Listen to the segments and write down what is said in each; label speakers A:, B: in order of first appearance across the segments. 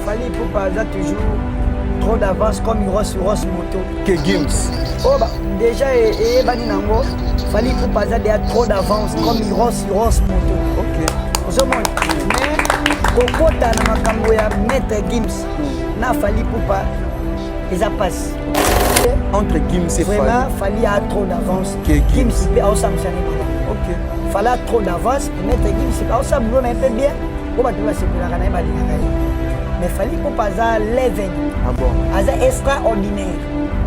A: Fallait pour pas ça toujours trop d'avance comme une grosse moto.
B: Que Gims.
A: Oh bah déjà et bani nango. Fallait pour pas ça déjà trop d'avance comme une grosse moto.
B: Ok.
A: Au moins. Mais kokota na makambo ya Maître Gims. Na fallait pour pas les a passe.
B: Entre Gims et Fally.
A: Vraiment fallait à trop d'avance.
B: Que Gims.
A: Peut ensemble ça.
B: Ok.
A: Fallait trop d'avance pour Maître Gims c'est ensemble un peu bien. On va trouver c'est pour la gagner mais fallait pour pas ça leven.
B: Ah bon.
A: Aza extraordinaire.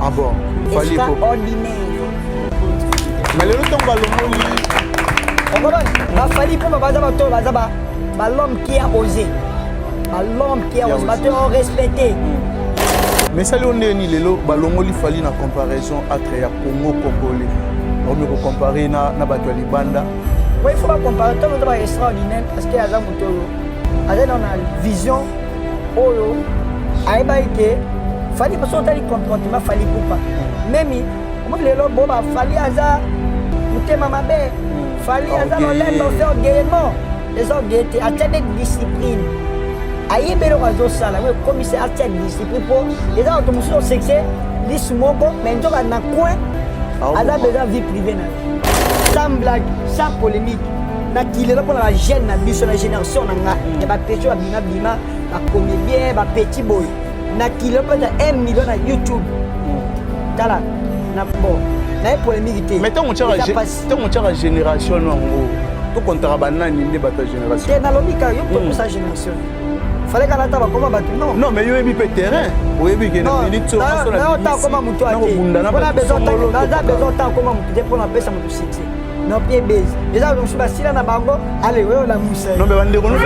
B: Ah bon. Fallait pour
A: extraordinaire.
B: Mais le temps va le
A: on comprend. Ma fallait pour pas ça l'homme qui a osé. L'homme qui a osé. Maintenant respecté.
B: Mais ça on est ni lelo balongo li fali na comparaison entre ya Congo congolais. On me comparer na bato ya Libanda.
A: Oui, il faut pas comparer tout le monde extraordinaire parce que Aza Mutolo. Aza dans la vision oyo aiba ite fali parce que tali comportement fali pour pas. Même moi lelo boba fali Aza mutema mabe. Fali Aza dans l'air faire gaiement. Les hommes d'été à telle discipline. Aïe belo razo sala, oui commissaire à telle discipline pour les gens autour sur sexe, les sumoko, mais ils ont un coin. Aza besoin vie privée na. Sans blague, sans polémique. Na kilelo pour la jeune na biso la génération na nga. Ba pécho ba bima ba comédien ba petit boy. Na kilelo pour 1 million na YouTube. Tala na bon. Na polémique té.
B: Mais tant on tient génération non. Tout comptera banani ne bata génération.
A: C'est na lobika yo pour sa génération. Fallait qu'on attende comment battre non.
B: Non mais yo ebi pe terrain. O ebi que na minute
A: non, tant comment muto a été. On a besoin tant comment muto pour appeler ça muto succès. Non pied base. Les gens sont basés là na bango. Allez, ouais la mousse.
B: Non mais bande nous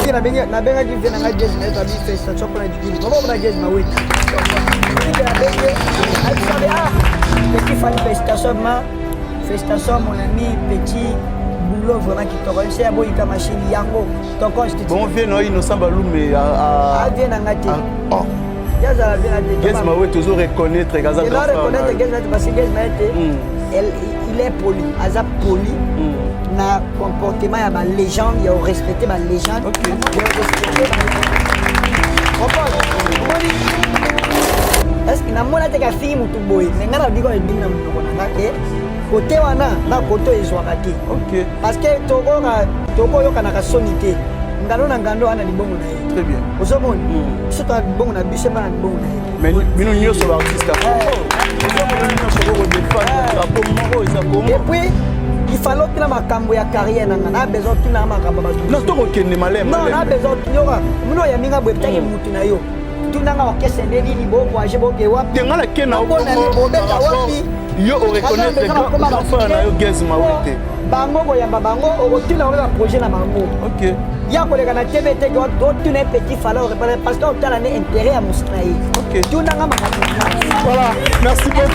B: fait
A: na benga qui vient na jazz na tabi festa chokona dikini. Baba na jazz na week. Petit Fally festation mon ami petit boulot vraiment qui te réussit à boire comme machine yango donc quand je te dis
B: bon vient no innocent balume
A: à vient na ngati
B: oh
A: yaza la vient na
B: Gaz mawe toujours reconnaître Gaza
A: il reconnaître Gaz parce que Gaz il est poli aza poli na comportement ya ba légende il a respecté ba légende
B: OK
A: il a respecté est-ce que na mona te ka fille mutu boy mais ngana biko e binna mutu kona ke côté wana na côté ezwaka te
B: OK
A: parce que toko yokana ka sonité ngalo na ngando ana libongo na ye
B: très bien
A: ozomoni surtout libongo na biso na libongo na ye
B: mais mino nyoso ba artiste et
A: puis il fallait que na makambo ya carrière nanga na besoin tuna makambo ba
B: non to kokende malem
A: non na besoin tunyoka mino ya minga bwetaki mutu na yo tunanga orchestre ndeni libo kwa jebo ke wapi
B: tengala kena
A: bona libobeta wapi
B: yo o reconnaître grand frère na yo Gaz mawete
A: bango boyamba bango okotuna ola projet na bango
B: OK
A: ya koleka na TV te ko tuna petit fala parce que otala ne intérêt à Moussaï
B: OK
A: tunanga makambo
B: voilà merci beaucoup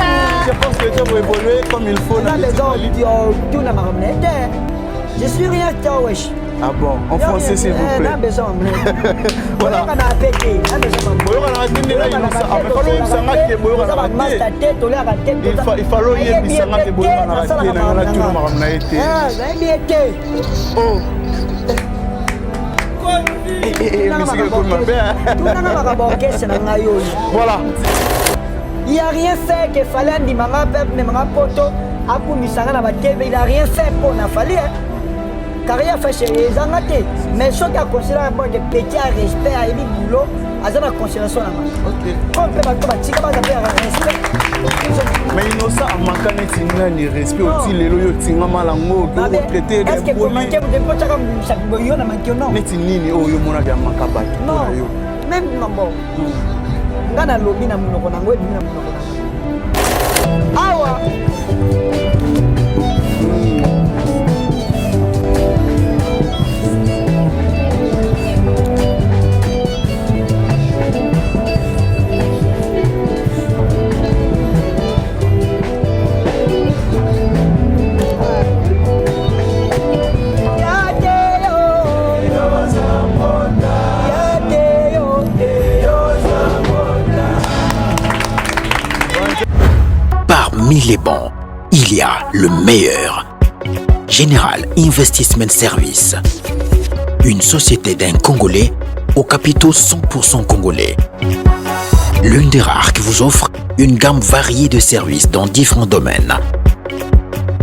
B: je pense que tu vas évoluer comme il faut
A: dans les autres tuna makambo je suis rien wesh.
B: Ah bon, en français s'il vous plaît.
A: Voilà.
B: Voilà.
A: Il n'y a rien fait que fallait dire manga peuple ne manga poto akumisanga na ba TV il a rien fait pour na fallait carrière fait chez les Angate mais ce qui a considéré bon de petit respect à Ebi boulot à la considération là
B: OK
A: on peut pas tika ba respect
B: mais innocent amakane tinga ni respect aussi lelo yo tinga malango ko traiter
A: est-ce que comment que de pocha comme chaque boyo na manki non
B: neti nini oyo mona ya makabaki
A: non même non bon ngana lobi na munoko nango ebi na munoko nango awa
C: Parmi les bons, il y a le meilleur. Général Investment Service. Une société d'un Congolais aux capitaux 100% congolais. L'une des rares qui vous offre une gamme variée de services dans différents domaines.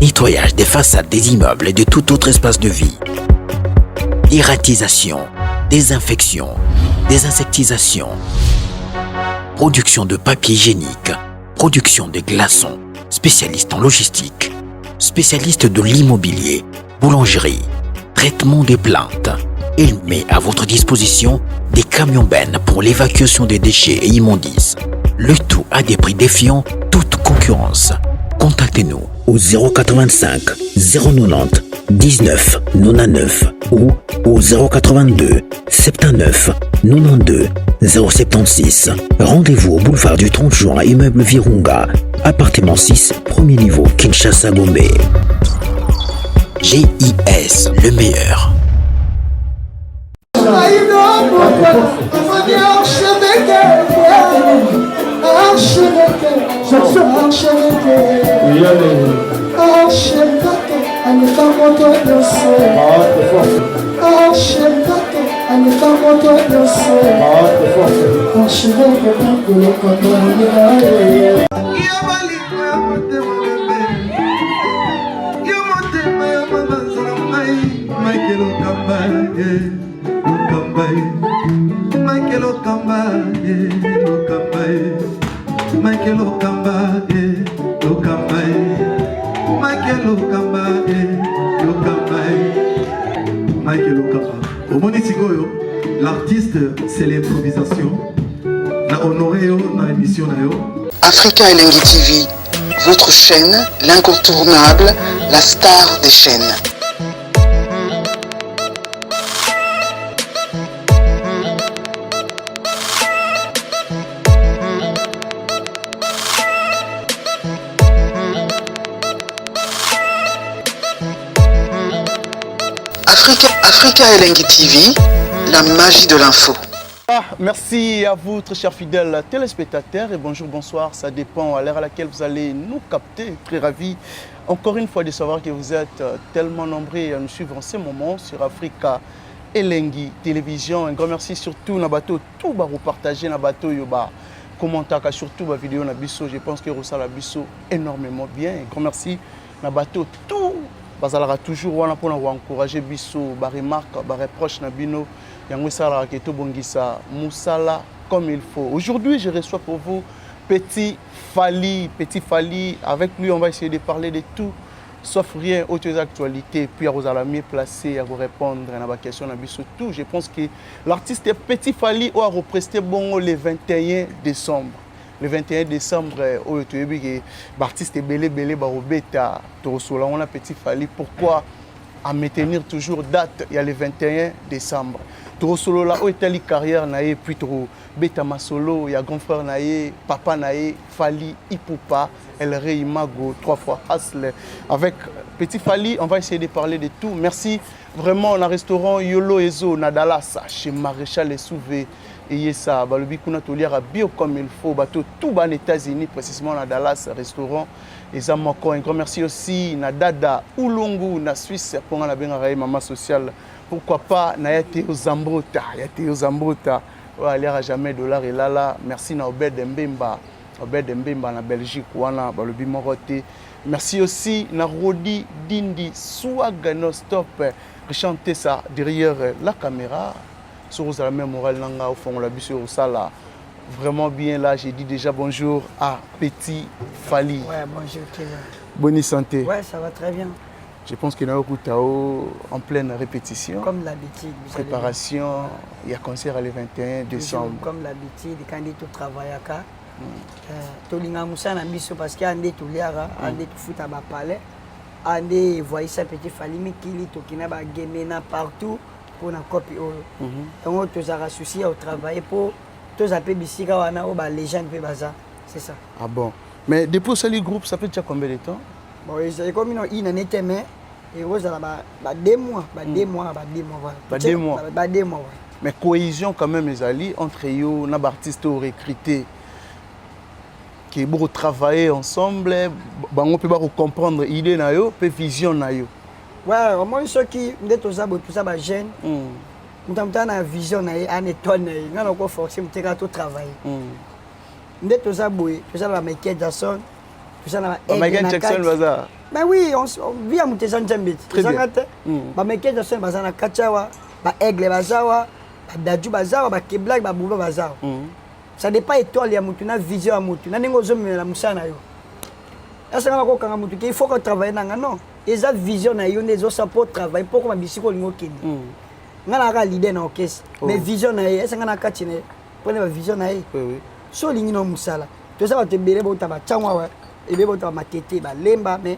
C: Nettoyage des façades des immeubles et de tout autre espace de vie. Irratisation, désinfection, désinsectisation. Production de papier hygiénique, production de glaçons, spécialiste en logistique, spécialiste de l'immobilier, boulangerie, traitement des plaintes. Il met à votre disposition des camions-bennes pour l'évacuation des déchets et immondices. Le tout à des prix défiant toute concurrence. Contactez-nous au 085 090 19 99 ou au 082 79 92 076. Rendez-vous au boulevard du 30 juin, immeuble Virunga, appartement 6, premier niveau, Kinshasa, Gombe. GIS, le meilleur.
D: L'artiste, c'est l'improvisation. Na honoré dans l'émission.
E: Africa Elengi TV, votre chaîne, l'incontournable, la star des chaînes. Africa Elengi TV, la magie de l'info.
B: Merci à vous, très chers fidèles téléspectateurs, et bonjour, bonsoir, ça dépend à l'heure à laquelle vous allez nous capter. Très ravi encore une fois de savoir que vous êtes tellement nombreux à nous suivre en ce moment sur Africa Elengi Télévision. Un grand merci surtout à bateau, tout va repartager na bateau yoba. Commentaire surtout ma vidéo na biso, je pense que ça la biso énormément bien. Un grand merci na bateau, tout bazalaka toujours wana pour encourager biso, ba remarque, ba reproche na bino. Moussala comme il faut. Aujourd'hui, je reçois pour vous Petit Fally. Petit Fally, avec lui, on va essayer de parler de tout, sauf rien, autres actualités. Puis, vous allez mieux placer à vous répondre à la question sur tout. Je pense que l'artiste Petit Fally a représenté bon le 21 décembre. Le 21 décembre, l'artiste est belé, barobeta, Torosola, on a Petit Fally. Pourquoi à maintenir toujours date, il y a le 21 décembre. Trop solo là, où était la carrière naïe, puis trop bêta ma solo, il y a grand frère naïe, papa naïe, Fally, Ipupa, El Rey Mago, 3 fois Hasle. Avec Petit Fally, on va essayer de parler de tout. Merci vraiment, on a restaurant Yolo Ezo, Nadalas, chez Maréchal et Souvé. Et ça, le bikuna toliara bio comme il faut, bateau tout bas aux États-Unis, précisément à Dallas, restaurant. Et ça, un grand merci aussi à Dada, Oulungu, na Suisse, pour la maman sociale. Pourquoi pas, na yate aux Zambrota, yate aux Zambrota. Ouais, à jamais dollar et là. Merci à Obed Mbemba, na Belgique, wana, le bimoroté. Merci aussi à Rodi Dindi, Swag No Stop, chanter ça derrière la caméra. Sur la même morale au fond la bus au sala vraiment bien là. J'ai dit déjà bonjour à Petit Fally.
A: Ouais, bonjour Kenya.
B: Bonne santé.
A: Ouais, ça va très bien.
B: Je pense qu'il y a un Tao en pleine répétition.
A: Comme l'habitude.
B: Préparation, il y a concert le 21 décembre.
A: Comme l'habitude, quand il tout travaille à cas. Tolinga Moussa na biso parce qu'il y a des tout liara, des tout foot à bas palais, des voyez ça Petit Fally mais qui lit tout qui n'a pas gamena partout. Pour la copie donc tous a souci au travail pour tous appeler bisika wana o ba légende pe baza, c'est ça.
B: Ah bon, mais depuis ce groupe ça fait déjà combien de temps?
A: Bon, c'est comme une année mais et vous allez ba 2 mois, ba 2 mois voilà. Ba 2 mois.
B: Mais cohésion quand même les alliés entre eux, na artistes recrutés qui beaucoup travailler ensemble, bango peut pas comprendre idée na yo, peut vision na yo.
A: Ouais, au moins ceux qui tout ça jeune. Nous avons une vision, une étoile, nous avons forcé de travailler. Nous avons tout ça, Michael Jackson, tout ça,
B: Michael Jackson, bazar.
A: Ben oui, on vit à Moutezan Djambit.
B: Très bien.
A: Michael Jackson, bazar na Kachawa, Aigle bazawa, Dadju bazawa, Keblag, Bouba bazawa. Ça dépend étoile, il y a une vision à Moutou. Nous avons la moussana. Il faut qu'on travaille dans non. Et ça vision, ils ont support travail pour qu'on puisse faire des choses. Nous avons l'idée dans l'orchestre. Mais vision, c'est un catch. Prenez la vision. So lingi no musala. Tout ça va te béler pour ta changwa et bien pour ta matete ba lemba mais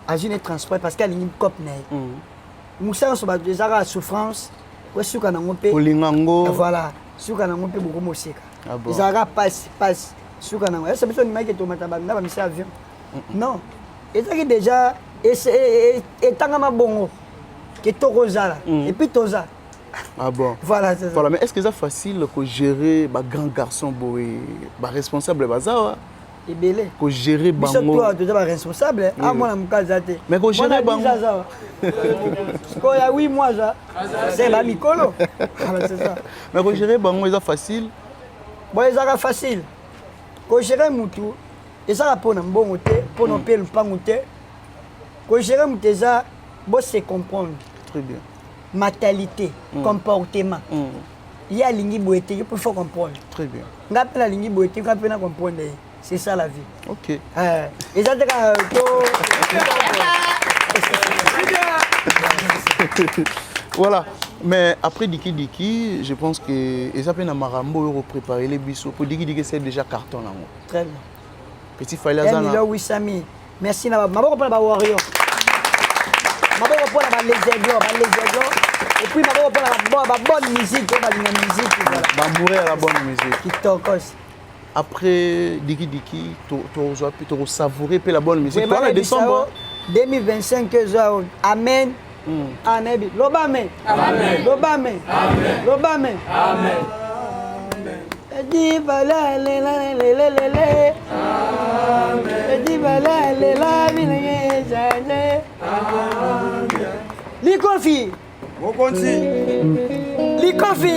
A: agir transport parce qu'elle lingi cop né. Musala so ba déjà la souffrance. Ko suka na ngopé.
B: Olingango.
A: Voilà. Suka na ngopé beaucoup mosika. Izara passe suka na ngopé. Ça besoin de maki to mataba na ba misi avion. Non. Et ça qui déjà et tangama bongo. Que to rozala et puis toza.
B: Ah bon.
A: Voilà, c'est ça.
B: Voilà, mais est-ce que c'est facile de gérer les grands garçons, les responsables bazar?
A: Et belé.
B: Que gérer
A: bango. Mais toi, tu es responsable. Ah moi, je suis
B: mais que gérer bango.
A: Quand il y a 8 mois, c'est la Mikolo. C'est ça.
B: Mais que gérer bango, c'est facile.
A: Bon, c'est facile. Que gérer Moutou, c'est pour nous bon côté, pour nous payer le pain côté. Que gérer Moutou, c'est se comprendre.
B: Très bien.
A: Mentalité, comportement. Il y a l'ingui boité, il faut comprendre.
B: Très bien.
A: Ngapela la l'ingui boité, ngapela comprendre. C'est ça la vie.
B: Ok.
A: Et ça
B: voilà. Mais après Diki, je pense que les appels à Marambo ont préparé les bisous. Pour Diki, c'est déjà carton là.
A: Très bien.
B: Petit Failazana.
A: Oui, Sami. Merci. Je vais vous parler de Warrior. Je vais vous parler de les aigles. Et puis, je vais vous parler de la bonne musique.
B: Je vais la bonne musique.
A: Qui t'occasse.
B: Après Diki, tu vas savourer la bonne musique. Toi, en décembre
A: 2025, Amen. Amen. Lobame. Amen. Lobame. Amen. Lobame. Amen. Likofi. Likofi.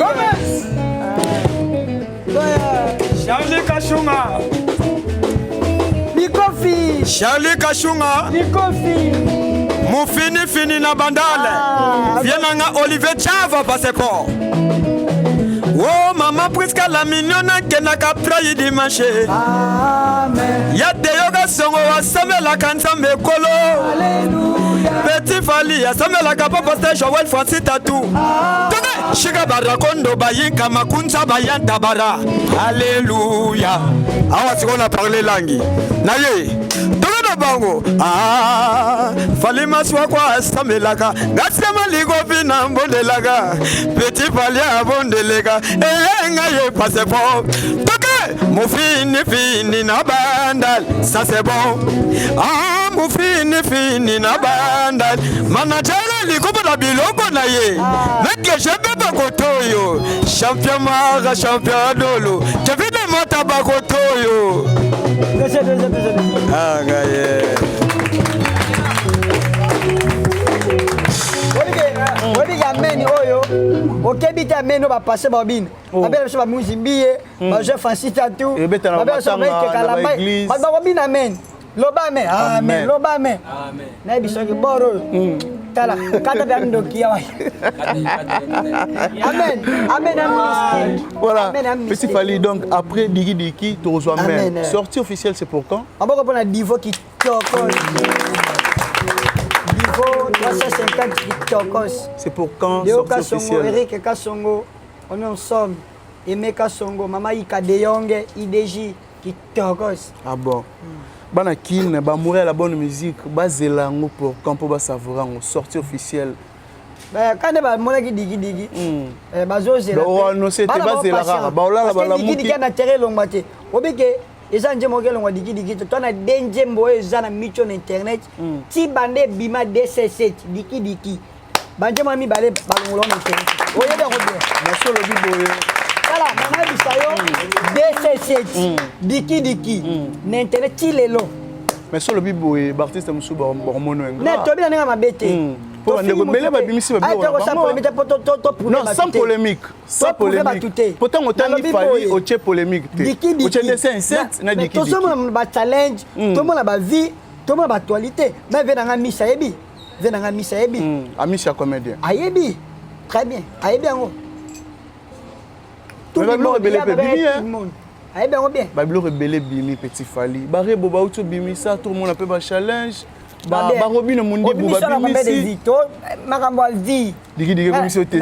F: Charlie Kachunga.
A: Likofi.
F: Charlie Kachunga.
A: Likofi.
F: Fini na bandale. Vienanga Olivier Chava paseko. Oh mama Priska la mignonne kenaka prayi dimanche.
A: Amen.
F: Yate yoga songo wasame la kansa mekolo.
A: Alléluia.
F: Petit Fali asame la kapa pasteur Joël Francis Tatou. Toge shiga barakondo bayinka makunza bayanta bara. Alléluia. Awa sikona parler langi. Naye. Bango Fali maswa kwa samelaka ngasema ligofi na mbondelaka Petit Fali abondeleka ngaye passe bon toke mufini na bandal ça c'est bon mufini na bandal manajala likopo na biloko na ye meke jebe bakotoyo champion mara champion dolo jevide mota bakotoyo
A: Amen oyo okebita amen ba passer babine abela so ba muzimbiye ba je Francis Tatou abela so ba kala mai ba babine amen loba amen amen loba amen amen na biso ke boro tala kata ba ndokia wa amen amen amen.
B: Voilà. Petit Fali, donc après Diki tu reçois même sortie officielle, c'est pour quand?
A: On va prendre un Divo qui tocos. Divo 350 qui tocos.
B: C'est pour quand sortie officielle?
A: Eric Kasongo, on est ensemble. Aimé Kasongo, Mama Ika De Yonge, IDJ qui tocos.
B: Ah bon. Bana kin ba mourir la bonne musique, ba zelango pour quand pour ba savourer en sortie officielle.
A: Ben quand ba mona ki digi ba zo zela.
B: Ba no c'était ba zelara, ba ola ba la muki.
A: Digi na terre longmate. Obike eza nje mogelo ngwa digi to na denje mboye eza na micho na internet. Ti bande bima DC7 digi. Banje mami bale balongolo na internet. Oye de robé.
B: Na solo biboye.
A: Voilà, mama bisayo DC7 digi na internet ti lelo.
B: Mais sur le biboye, l'artiste musuba hormono nga.
A: Na tobi na nga mabete.
B: Pour un rebelle, babimisi non, sans polémique. Sans polémique. Pourtant, on t'a dit fallu au tché polémique. Au tché dessin insecte, n'a dit
A: tout le monde a challenge, tout le monde a vie, tout le monde a actualité. Mais vient dans Missa Ebi. Vient dans Missa Ebi.
B: Amisha comédien.
A: Ayebi. Très bien. Ayebi en haut.
B: Tout le monde rebelle bimi.
A: Ayebi en haut bien.
B: Babilo rebelle bimi petit fali. Barre boba outo bimi ça, tout le monde a fait un challenge. Barobino mundi buba bimisi.
A: Makambo vie.
B: Digi bimisi oteti.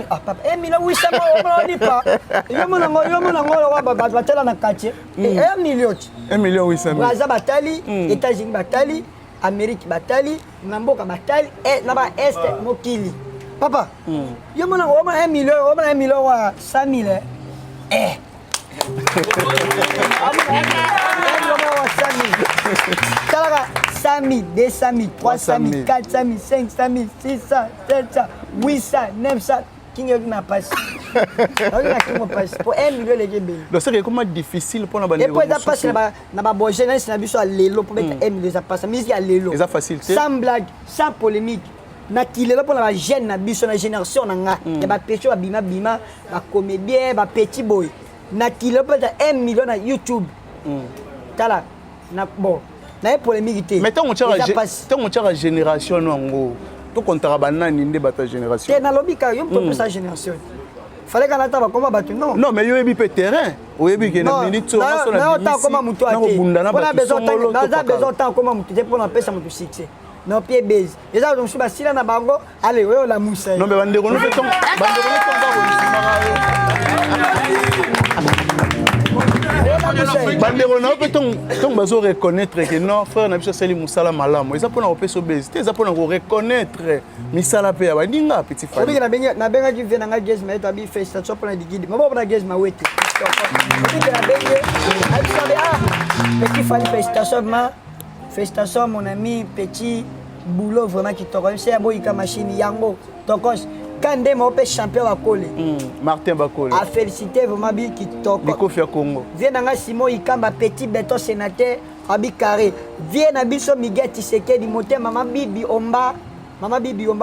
A: Papa, Emile wisa mo ni pa. Yo mona ngo ba batela na quartier. 1 million.
B: 1 million 800 000.
A: Braza batali, États-Unis batali, Amérique batali, Namboka batali et là-bas est mokili. Papa. Yo mona ngo 1 million wa 100 000. Talaga 100 000, 200 000, 300 000, 400 000, 500 000, 600, 700, 800, 900. Qui n'a pas pour 1 million de GB.
B: Donc c'est comment difficile pour la bande.
A: Et pour ça passe na ba jeunesse na biso à lelo pour mettre 1 million ça passe. Mais il y a lelo.
B: Et ça facilité.
A: Sans blague, sans polémique. Na kilelo pour la jeune na biso na génération na nga. Ya ba pécho ba bima ba comédien, ba petit boy. Na kilelo pour 1 million na YouTube. Tala na bon. Na polémique té.
B: Mais tant on tient la génération ngo. Tout comptera banane inde bata génération.
A: Té na lobika yo pour sa génération. Fallait qu'on attende comment battre non.
B: Non mais yo ebi pe terrain. O ebi ke na minute so na so na.
A: Non, tant comment muto ate. On a besoin tant comment muto pour na pesa muto succès. Non pied base. Et ça donc suba sila na bango, allez oyo la moussa.
B: Non mais bandeko nous fait bandeko na peut on bazo reconnaître que non frère na biso seli musala malamu. Eza pona opesa obésité, eza pona ko reconnaître misala pe ya bandinga petit frère.
A: Obi na benga du vena nga jazz ma tabi festa so pona digidi. Mabo pona jazz ma wete. Obi na benga petit fali festation mon ami petit boulot vraiment qui toko c'est boy ka machine yango tokos kande mo pe champion bakole
B: Martin Bakole
A: a féliciter vraiment bi qui toko
B: Kofi ya Congo
A: vient nga Simon Ikamba petit béton sénateur abi carré vient na biso Miguel Tshisekedi moté mama bibi omba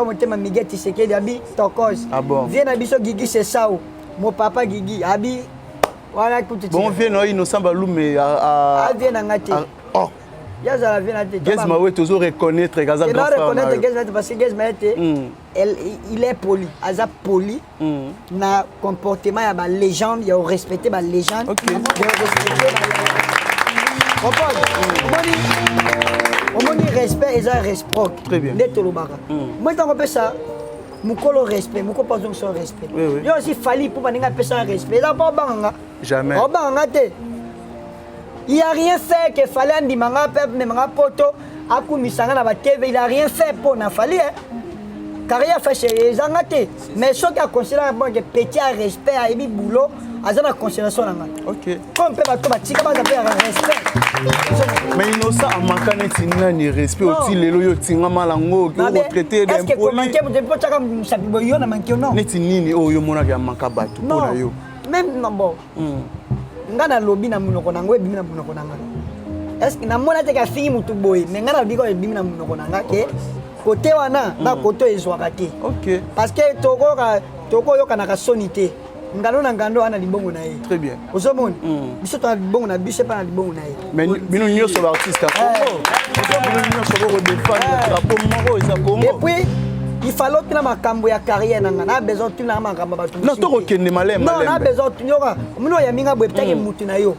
A: motema Miguel Tshisekedi abi tokos vient na biso Gigi Sesao mon papa Gigi abi voilà tout
B: bon vient no Innocent Balume
A: a vient na ngate
B: oh
A: Yaza la vie na tête.
B: Gaz Mawe toujours reconnaître Gaza grand frère.
A: Reconnaître Gaz parce que Gaz Mawe il est poli, aza poli. Na comportement ya ba légende, il respecter ba légende.
B: OK.
A: Il respecter on moni respect et ça réciproque.
B: Très bien.
A: Netolobaka. Moi tant on ça mukolo respect, mukolo pas donc son respect. Yo aussi fali pour baninga pesa respect. Ça pas banga.
B: Jamais.
A: Oh banga te. Il n'a rien fait que fallait un dimanga peuple mais manga poto akumisanga na ba TV il a rien fait pour na fallait car il a fait chez Zangate mais ce qui a considéré bon que petit respect a ébi boulot azana considération na
B: OK
A: comme peut bato batika ba respect
B: mais Innocent a manqué netina ni respect aussi lelo yo tinga malango ko retraité d'un
A: poli est-ce que manquer vous pas chaka sabibo yo na manquer non
B: netinini o yo mona ga manka bato pona yo
A: même non bon ngana lobi na munoko nango ebimi na munoko nanga est-ce que na mona te ka fingi mutu boy mais ngana lobi ko ebimi na munoko nanga ke côté wana na côté ezwaka te
B: OK
A: parce que toko yoka na ka sonité ngalo na ngando ana libongo na ye
B: très bien
A: ozomona biso to libongo na biso pa na libongo na ye
B: mais bino nyoso ba artiste Congo bino nyoso ko défendre drapeau moko eza Congo
A: et puis il fallait que la makambo ya carrière na besoin de la makambo ba
B: non to kokende malem
A: non na besoin de yoka muno ya minga bwe take mutu na yo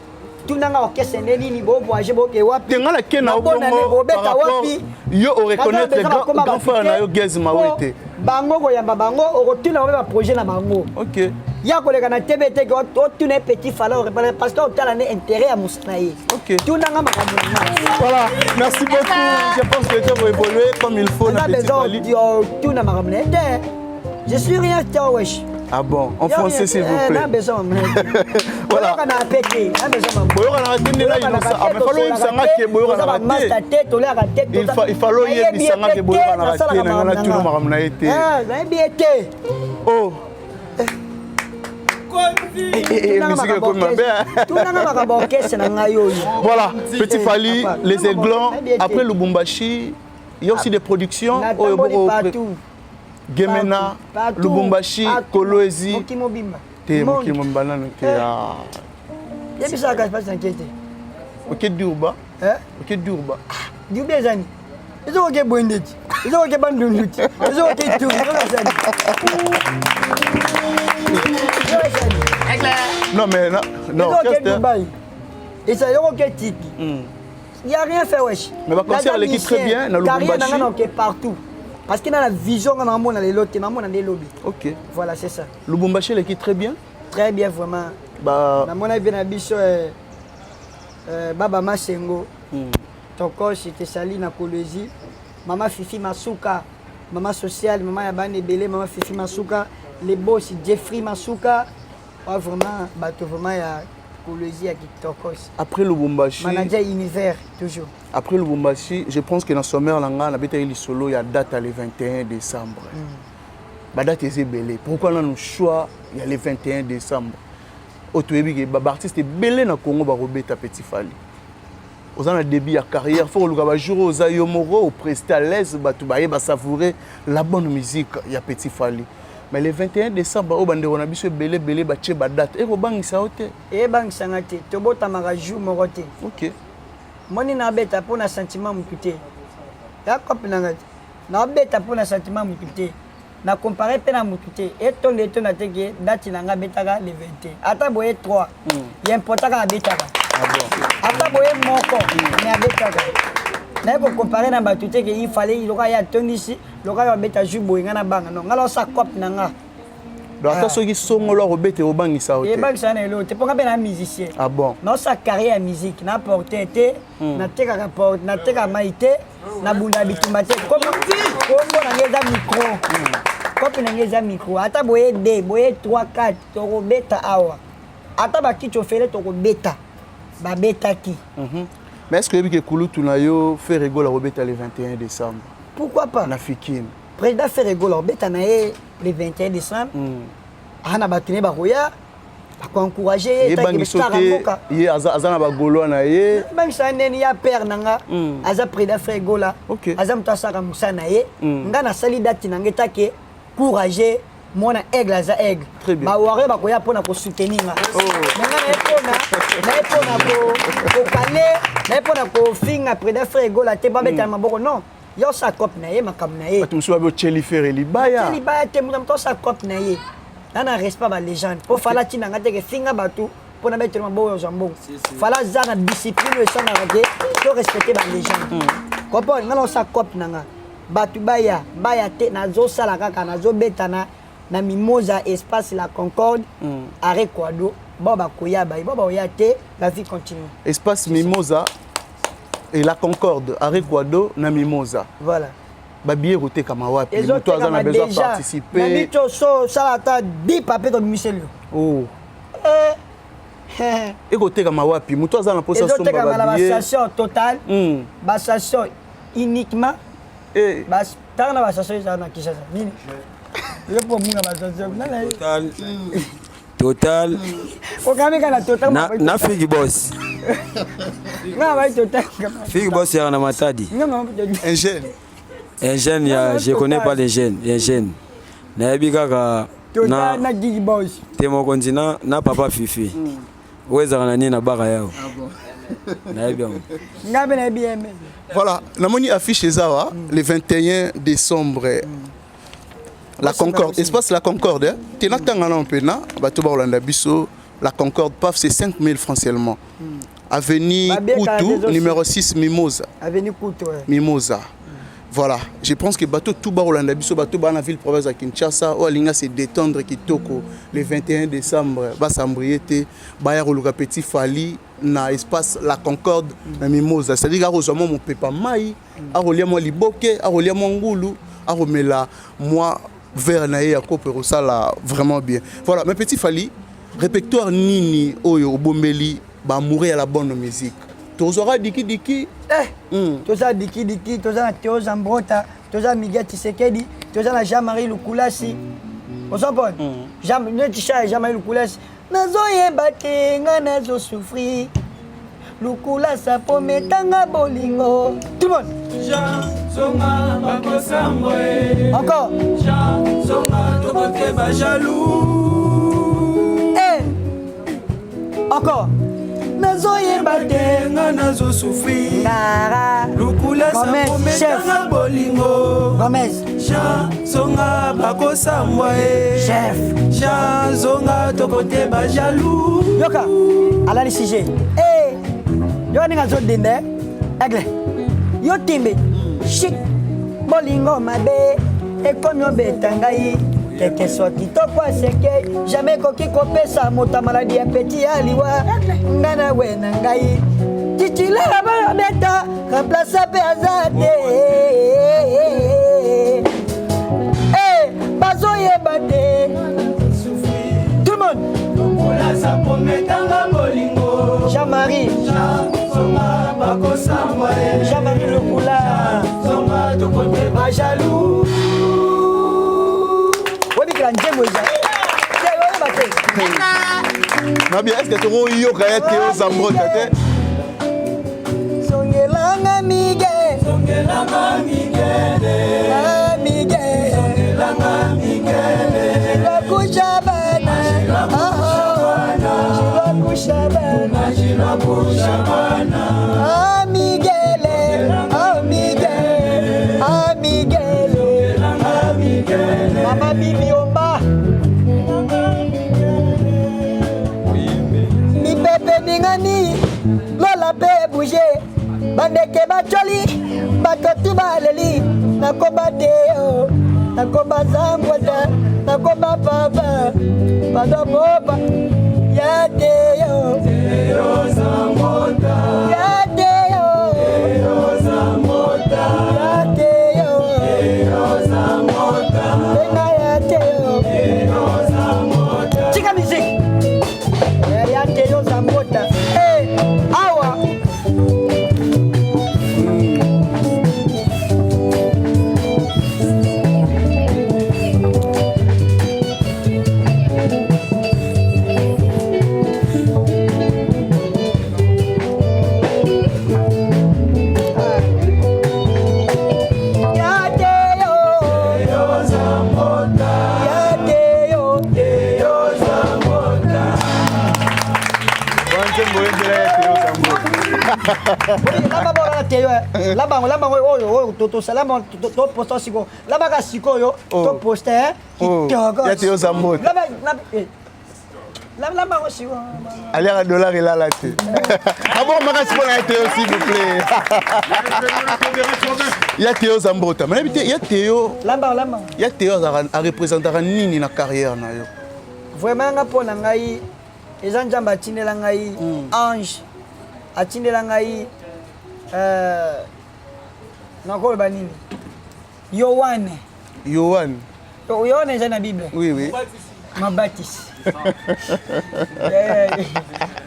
A: tunanga orchestre neni ni bo voyager bo ke wapi
B: tenga la kena obongo par rapport yo o reconnaître grand frère na yo Gaz Mawe
A: bango ko yamba bango o tuna ba projet na bango
B: OK
A: ya koleka na TBT ko tuna petit fallait parce que on a intérêt à musnaye
B: OK
A: tunanga makambo
B: voilà merci beaucoup je pense que tu vas évoluer comme il faut
A: na petit fallait tuna makambo je suis rien wesh.
B: Ah bon, en français s'il vous plaît.
A: Voilà.
B: Il faut voilà, petit Fally, les Aiglons, après Lubumbashi, Il y a aussi des productions.
A: Partout.
B: Gemena,
A: Partout.
B: Lubumbashi, Kolwezi.
A: Mokimo Bimba.
B: Te Mokimo Banane.
A: Il y a des gens qui passent inquiétés.
B: Ok, Durba.
A: Hein?
B: Ok, Durba.
A: Durba, les amis. Ils ont ok Bondeti. Ils ont ok Bandunduti. Ils ont ok tout.
B: Non, mais non.
A: Ils ont ok Dubaï. Et ça, ils ont ok Tiki. Il n'y a rien fait, wesh.
B: Mais va concert l'équipe très bien. Dans le
A: Lubumbashi. Partout. Parce qu'il y a la vision dans le monde, dans les lots, dans les lobbies.
B: Ok.
A: Voilà, c'est ça.
B: Lubumbashi l'équipe très bien.
A: Très bien, vraiment.
B: Bah.
A: Dans mon avis, Baba Masengo. Toko, c'était Sali na Kolwezi. Maman Fifi Masuka. Maman Sociale, Maman Yabane Belé, Maman Fifi Masuka. Les boss, Jeffrey Masuka. Ouais, vraiment, vraiment, il y a Kolwezi à Tokos.
B: Après Lubumbashi.
A: Manager Univers, toujours.
B: Après Lubumbashi, je pense que dans le sommaire, on a il solo, il y a date le 21 décembre. La date est belée. Pourquoi on a le choix, il y a le 21 décembre. Les artistes sont belés dans le Congo, ils sont Petit Fally. Aux ans de début de carrière, il faut que les jours aux Ayomoro, au presté à l'aise, ils savourer la bonne musique, il y a Petit Fally. Mais le 21 décembre, on a vu belé, la date. Et vous avez ça.
A: Et vous avez ça. Vous avez jour moroté.
B: Ok.
A: Moi, je n'ai pas pour un sentiment moukuté. Ya copie nangati. Na beta pour un sentiment moukuté. Na comparer pe na moukuté. Et ton de ton ateke date nanga betaka le 20. Ata boye 3. Il y a important ka betaka. Ata boye moko. Mais betaka. Na ko comparer na batute que il fallait il aura ya ton ici, loka beta ju boye ngana banga non. Ngalo sa copie nanga.
B: Donc, quand ils sont là, ils sont là, ils sont là.
A: Ils sont là, ils sont là, musicien.
B: Ah bon?
A: Dans sa carrière musique, na porté été, na teka rapport, na teka maïté, na bunda bitumate. Comme on a des micro. Comme on a des micro. Ata boye 2, boye 3, 4, toro beta awa. Ata ba ki chofele toro beta. Ba beta ki.
B: Mais est-ce que vous avez fait rigoler au beta le 21 décembre?
A: Pourquoi pas?
B: Na Fikine.
A: Président fait rigoler au beta le 21 décembre. Ana batune ba roya. Pour encourager
B: et il azana ba golo na ye
A: bang saneni ya père nanga aza président frère gola aza mtasaka musana ye nga na sali date nanga take encourager mona aigle aza aigle ba ware ba koya pona ko soutenir nga na epona ko finga président frère gola te ba beta maboko non yo sa cop na ye makam na ye
B: batumsu ba cheli faire libaya
A: te mutamto sa cop na ye. Nana respect ba légende. Pour fala tina ngate ke finga batu pour na mettre mabo jambon. Fala zana discipline et ça na ngate to respecter ba légende. Comprends ngalo sa cop nanga. Batu baya te nazo sala kaka nazo betana na Mimosa espace la Concorde arrêt Kwado baba koya ba baba oyate la vie continue.
B: Espace Mimosa et la Concorde arrêt Kwado na Mimosa.
A: Voilà.
B: Babier roté kama wapi muto azana besoin participer
A: na mito so salata 10 papiers de Michel.
B: Oh et roté kama wapi muto azana posa somba babier
A: l'association totale l'association uniquement
B: et
A: bas tana l'association ça na Kinshasa nini le pour munga l'association
G: total
A: okameka na total
G: na Figi Boss
A: na ba total
G: Figi Boss ya na Matadi un jeune, je ne connais pas les jeunes. Un jeune. Na
A: Gigi Boss.
G: Temo continent na papa Fifi. Weza kanani na baka yao.
B: Voilà, la moni affiche Zawa le 21 décembre. La Concorde, espace la Concorde. Tu n'as pas un peu na, bato ba Rolanda Bisso, la Concorde paf c'est 5000 francs seulement. Avenue Koutou numéro 6 Mimosa.
A: Avenue Koutou.
B: Mimosa. Voilà, je pense que bateau tout bas Rolanda Bisso, bateau bas la ville province à Kinshasa, ou alinga se détendre kitoko le 21 décembre, bas sambriété, baya roluka Petit Fally na espace la Concorde na Mimosa. C'est-à-dire que mon pepa mai, a relia moi liboke, a relia moi ngulu, a remela moi vers naé à coopérer ça là vraiment bien. Voilà, mais Petit Fally, répertoire nini oyo bombeli ba mourir à la bonne musique. Tozora diki
A: toza diki toza na Théo Zambrota toza Miguel Tshisekedi toza na Jean-Marie Lukulasi osopone Jean-Marie Lukulasi nazo yeba te nga nazo souffrir lukula sapo metanga bolingo. Tout le monde. Encore. Encore. Nazoyeba te nga nazo souffrir ngara lukula sapo metanga bolingo. Gomez. Songa bakosambwa chef. Songa tokote ba jaloux. Yoka. Ala le sujet. Yo ninga zo dinde. Aigle. Yo timbe. Chic. Bolingo mabe. Et comme yo betangai. Quelque sorti to quoi c'est que jamais koki kopesa mota maladie un petit aliwa ngana we nangai titila ba beta remplace pe azate bazo yebate tout le monde la sa prometanga bolingo Jean-Marie Jean-Marie le Kula songa to côté ba jaloux.
B: Est-ce que tu as eu Théo Zambrotta?
A: Songelanga Miguel, Songelanga Miguel, Miguel, Songelanga Miguel, Shilakushabana, Shilakushabana, Miguel, Miguel, Miguel, Miguel, Mama Bibi Omba. Ningani lola pe bouger bandeke bacholi bakoti baleli nakoba deo nakoba zambwata nakoba papa padomoba ya deo deo zambota ya deo deo zambota ya deo deo zambota ya deo deo zambota chika musique ya deo zambota awa laba oyo to salama to posta siko laba ka siko yo to poster kitoko
B: ya Théo Zambrotta
A: laba ko siko
B: allez à dollar et là là tu ah bon ma respect à Théo s'il vous plaît il y a Théo Zambrotta mais il y a Théo
A: laba
B: il y a Théo à représenter nini na carrière na yo
A: vraiment nga pona ngai ezanjamba tinela ngai ange atindela ngai nakoloba nini Yohane eza na Bible.
B: Oui
A: Mabatisi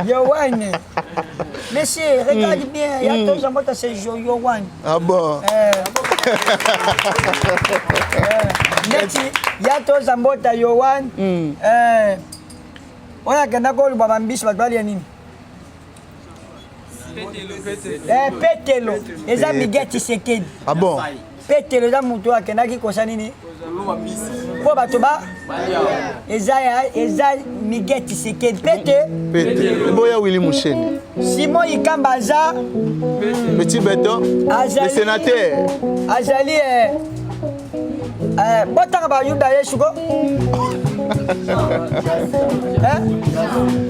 A: Yohane. Monsieur, regarde bien, il y a tous en mode c'est Yohane.
B: Ah bon.
A: Il y a tous en mode Yohane. On a qu'un accord le babambis va pas nini. Petelo. Les amis Getty Seked.
B: Ah bon.
A: Petelo za mutu akenaki kosa nini? Po batoba. Eza Miguel Tshisekedi. Pete.
B: Boya Willy Moucheni.
A: Simon Ikambaza.
B: Petit Beto. Le sénateur.
A: Azali botanga ba yuda Yesu ko.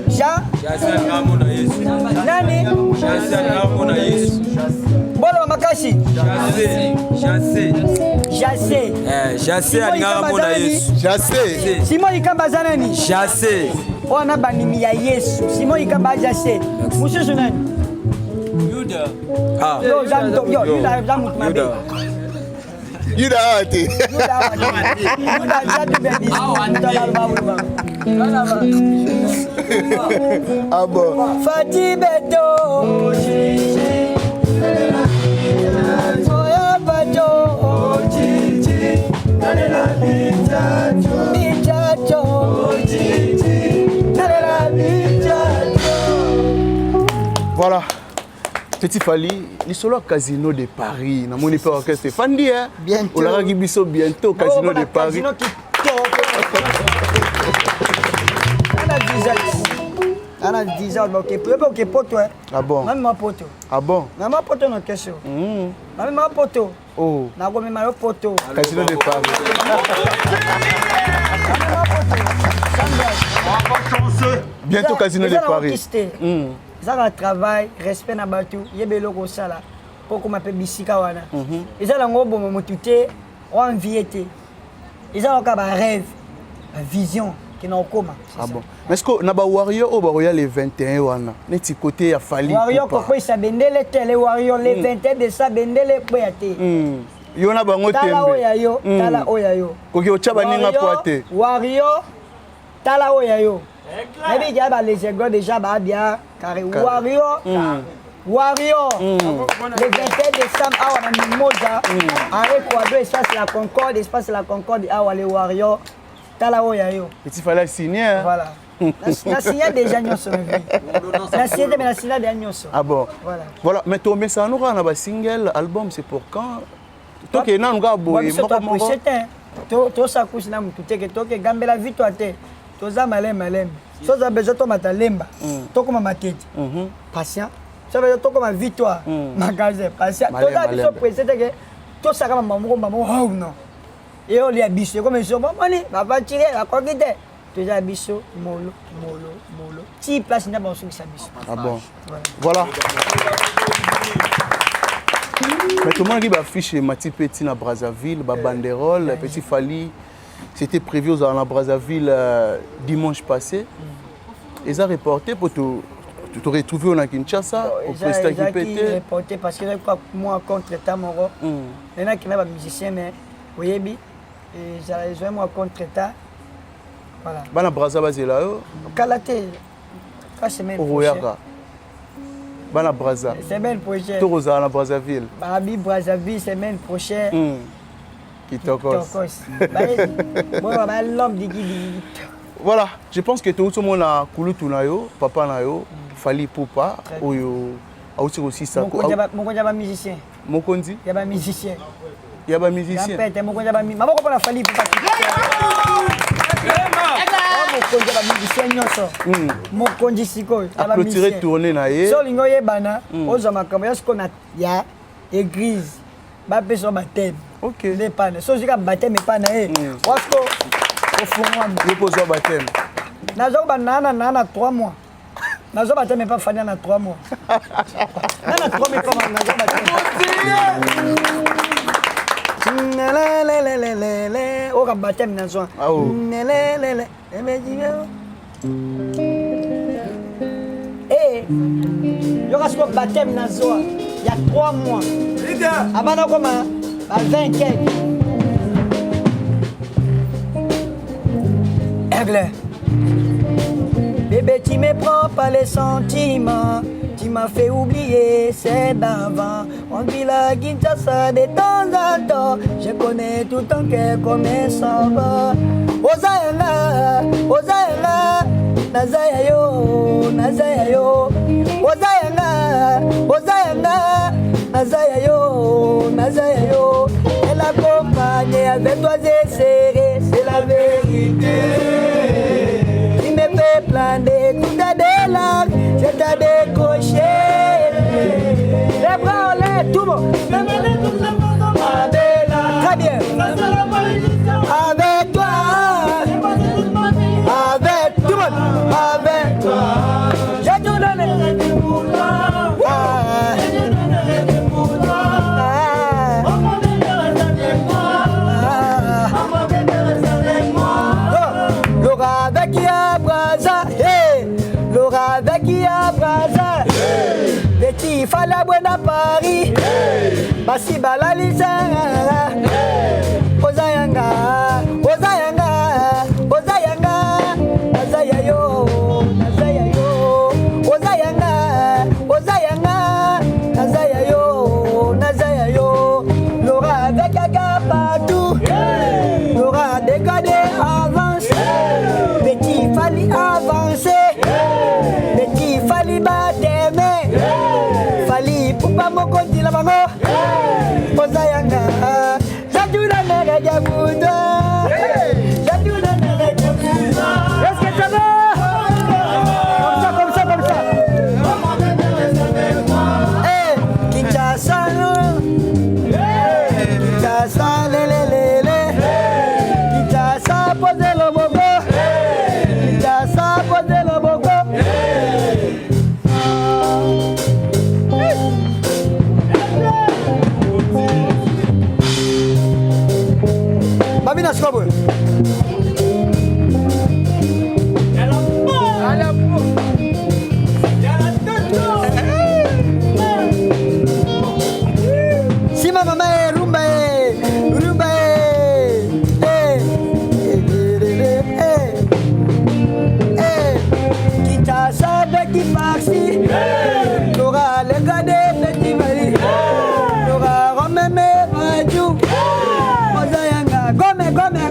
A: Jean. Nani? Bolo makasi.
G: Jassé alingaka mona Yesu.
B: Jassé.
A: Simon Ikambaza nani?
G: Jassé.
A: Ona banimi ya Yesu. Simon Ikambaza Jassé. Mususu nani?
G: Yuda.
A: Yo zanto yo Yuda zamu mabe.
B: Yuda ati.
A: Yuda zatu bebi. Tola babu.
B: Ah bon.
A: Fati Beto. Oya Beto.
B: Voilà. Petit Fally, les solo Casino de Paris, na moni pas orchestre Fandi hein.
A: Bientôt.
B: On l'aura biso bientôt Casino de Paris.
A: Casino qui On a 10 ans, ok, ok, poto.
B: Ah bon?
A: Même ma poto.
B: Ah bon?
A: Même ma poto, non, question. Même ma poto.
B: Oh.
A: Na go ma poto.
B: Casino de Paris. Bientôt Casino de Paris.
A: Ils ont un travail, respect na batu, yebelo ko sala. Poko ma pe bisika wana. Ils ont un bon moment tuté, on enviété. Ils ont un rêve, une vision qui n'a pas.
B: Ah bon. Mais est-ce que na ba Warrior au Baroya les 21 wana, neti côté ya Fally.
A: Warrior ko ko sa bendele tele Warrior les 21 de sa bendele ko yate.
B: Yo na bango tembe.
A: Tala oyayo, tala oyayo.
B: Koki o chaba ninga poate.
A: Warrior tala oyayo. Ebi ya ba les égos déjà ba bien carré Warrior. Warrior. Le 21 décembre à la Mimosa. En Ecuador, espace la Concorde, espace la Concorde à les Warrior. Tala oyayo.
B: Petit Fally signer.
A: Voilà. La signé déjà nyoso. La signé mais la signé déjà nyoso.
B: Ah bon.
A: Voilà.
B: Voilà, mais toi mais ça nous a un single album c'est pour quand? Toi qui nan nga boy moko.
A: To sa couche na mutu te que to que gambela victoire te. To za malem. So za besoin to matalemba. To comme matete. Patient. Ça veut dire to comme victoire. Magasin patient. To za biso précédé que to sa kama maman oh non. Et on les biso comme ils sont bon mani, va tirer la coquette. To za biso molo. Ti place na bon sur sa biso.
B: Ah bon. Voilà. Mais tout le monde qui va afficher Mati Petit na Brazzaville, banderole, Petit Fally, c'était prévu aux à Brazzaville dimanche passé. Ils ont reporté pour te retrouver au Kinshasa, au président qui pétait.
A: Ils ont reporté parce que moi contre ta moro. Il y en a qui n'ont pas de musicien, mais oui, ils ont moi contre ta. Voilà.
B: Bana Brazzaville là.
A: Kalaté. Pas semaine
B: prochaine. Bana Brazza.
A: Semaine prochaine.
B: Tout aux à Brazzaville.
A: Babi Brazzaville semaine prochaine.
B: Kitokos.
A: Voilà,
B: je pense que tout le monde a Kulutu nayo, papa nayo, Fally Poupa, oyo aussi ça.
A: Mon konja ba musicien.
B: Mon kondi?
A: Ya ba musicien.
B: Ya ba musicien.
A: Pete mon konja ba mi. Mama ko na Fally Poupa. Mon konja ba musicien nyoso. Mon konji siko ya ba musicien.
B: Clôturer tourner na ye.
A: So lingo ye bana, oza makambo ya siko na ya église. Ba peso baptême.
B: OK.
A: Les pannes. So jika baptême pana e. Wasko au fond moi.
B: Il pose au baptême.
A: Nazo banana nana 3 mois. Nazo baptême pas Fally na 3 mois. Nana 3 mois comment nazo baptême. Lelelelelele. O ka baptême nazo.
B: Ah oh.
A: Lelelele. Eh. Yo ka siko baptême nazo. Il y a 3 mois. Abana comment? À 20 quelques. Aigle. Bébé, tu me prends pas les sentiments. Tu m'as fait oublier, c'est d'avant. On vit la Kinshasa de temps en temps. Je connais tout ton cœur comme ça va. Ozaïla, Nazaya yo. Ozaïla, Nazaya yo. Elle accompagne avec toi et serré, c'est la vérité. Il me fait planer tout à des larmes, je t'ai décroché. Les bras en l'air, tout le monde. Très bien. Avec toi. Avec tout le monde. Avec toi. J'ai tout donné. Laura Vecchia Braza, Laura Vecchia Braza, Petit Fally Buena Paris, Basi Balalisa, Ozayanga, Nazayayo, Nazayayo, Laura Vecchia partout, Laura décadé avance, Petit Fally avancé, Petit Fally battre, Fally posé le bogo. Kinshasa posé le bogo. Babina Skobo. Si ma maman est rumba, rumba, Kinshasa de Kifaxi, Nora le gade de Timali, Nora Romeme Majou, Mozayanga, Gome, Gome.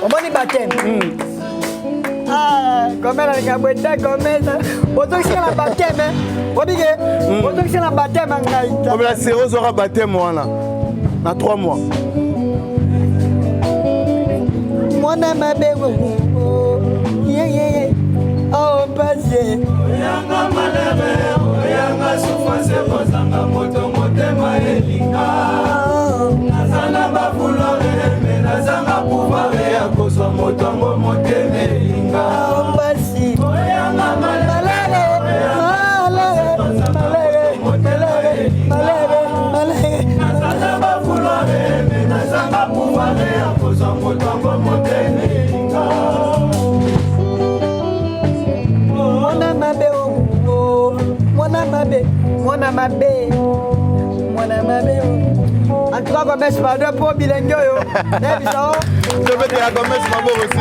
A: On va y baptême. Ah, comme elle a une boîte comme ça. Autant que c'est la baptême, hein. Autant que c'est la baptême en Gaïta.
B: Comme la séros aura baptême, moi, là. Dans 3 mois.
A: Moi, n'a ma bébé. Yeah, yeah, yeah. Oh, passé.
F: Oyanga malebe, oyanga souffrance, kozanga moto motema elinga. Nazana bafulore, mais nazanga pouvoir ya kozwa motongo motema elinga.
A: Oh, passé.
F: Oyanga malebe, nazana bafulore, mais nazanga pouvoir ya kozwa motongo motema elinga.
A: Mwana mabe. En tout cas, comme c'est pas de pour bilingue yo.
B: Je vais te la commerce ma beau aussi.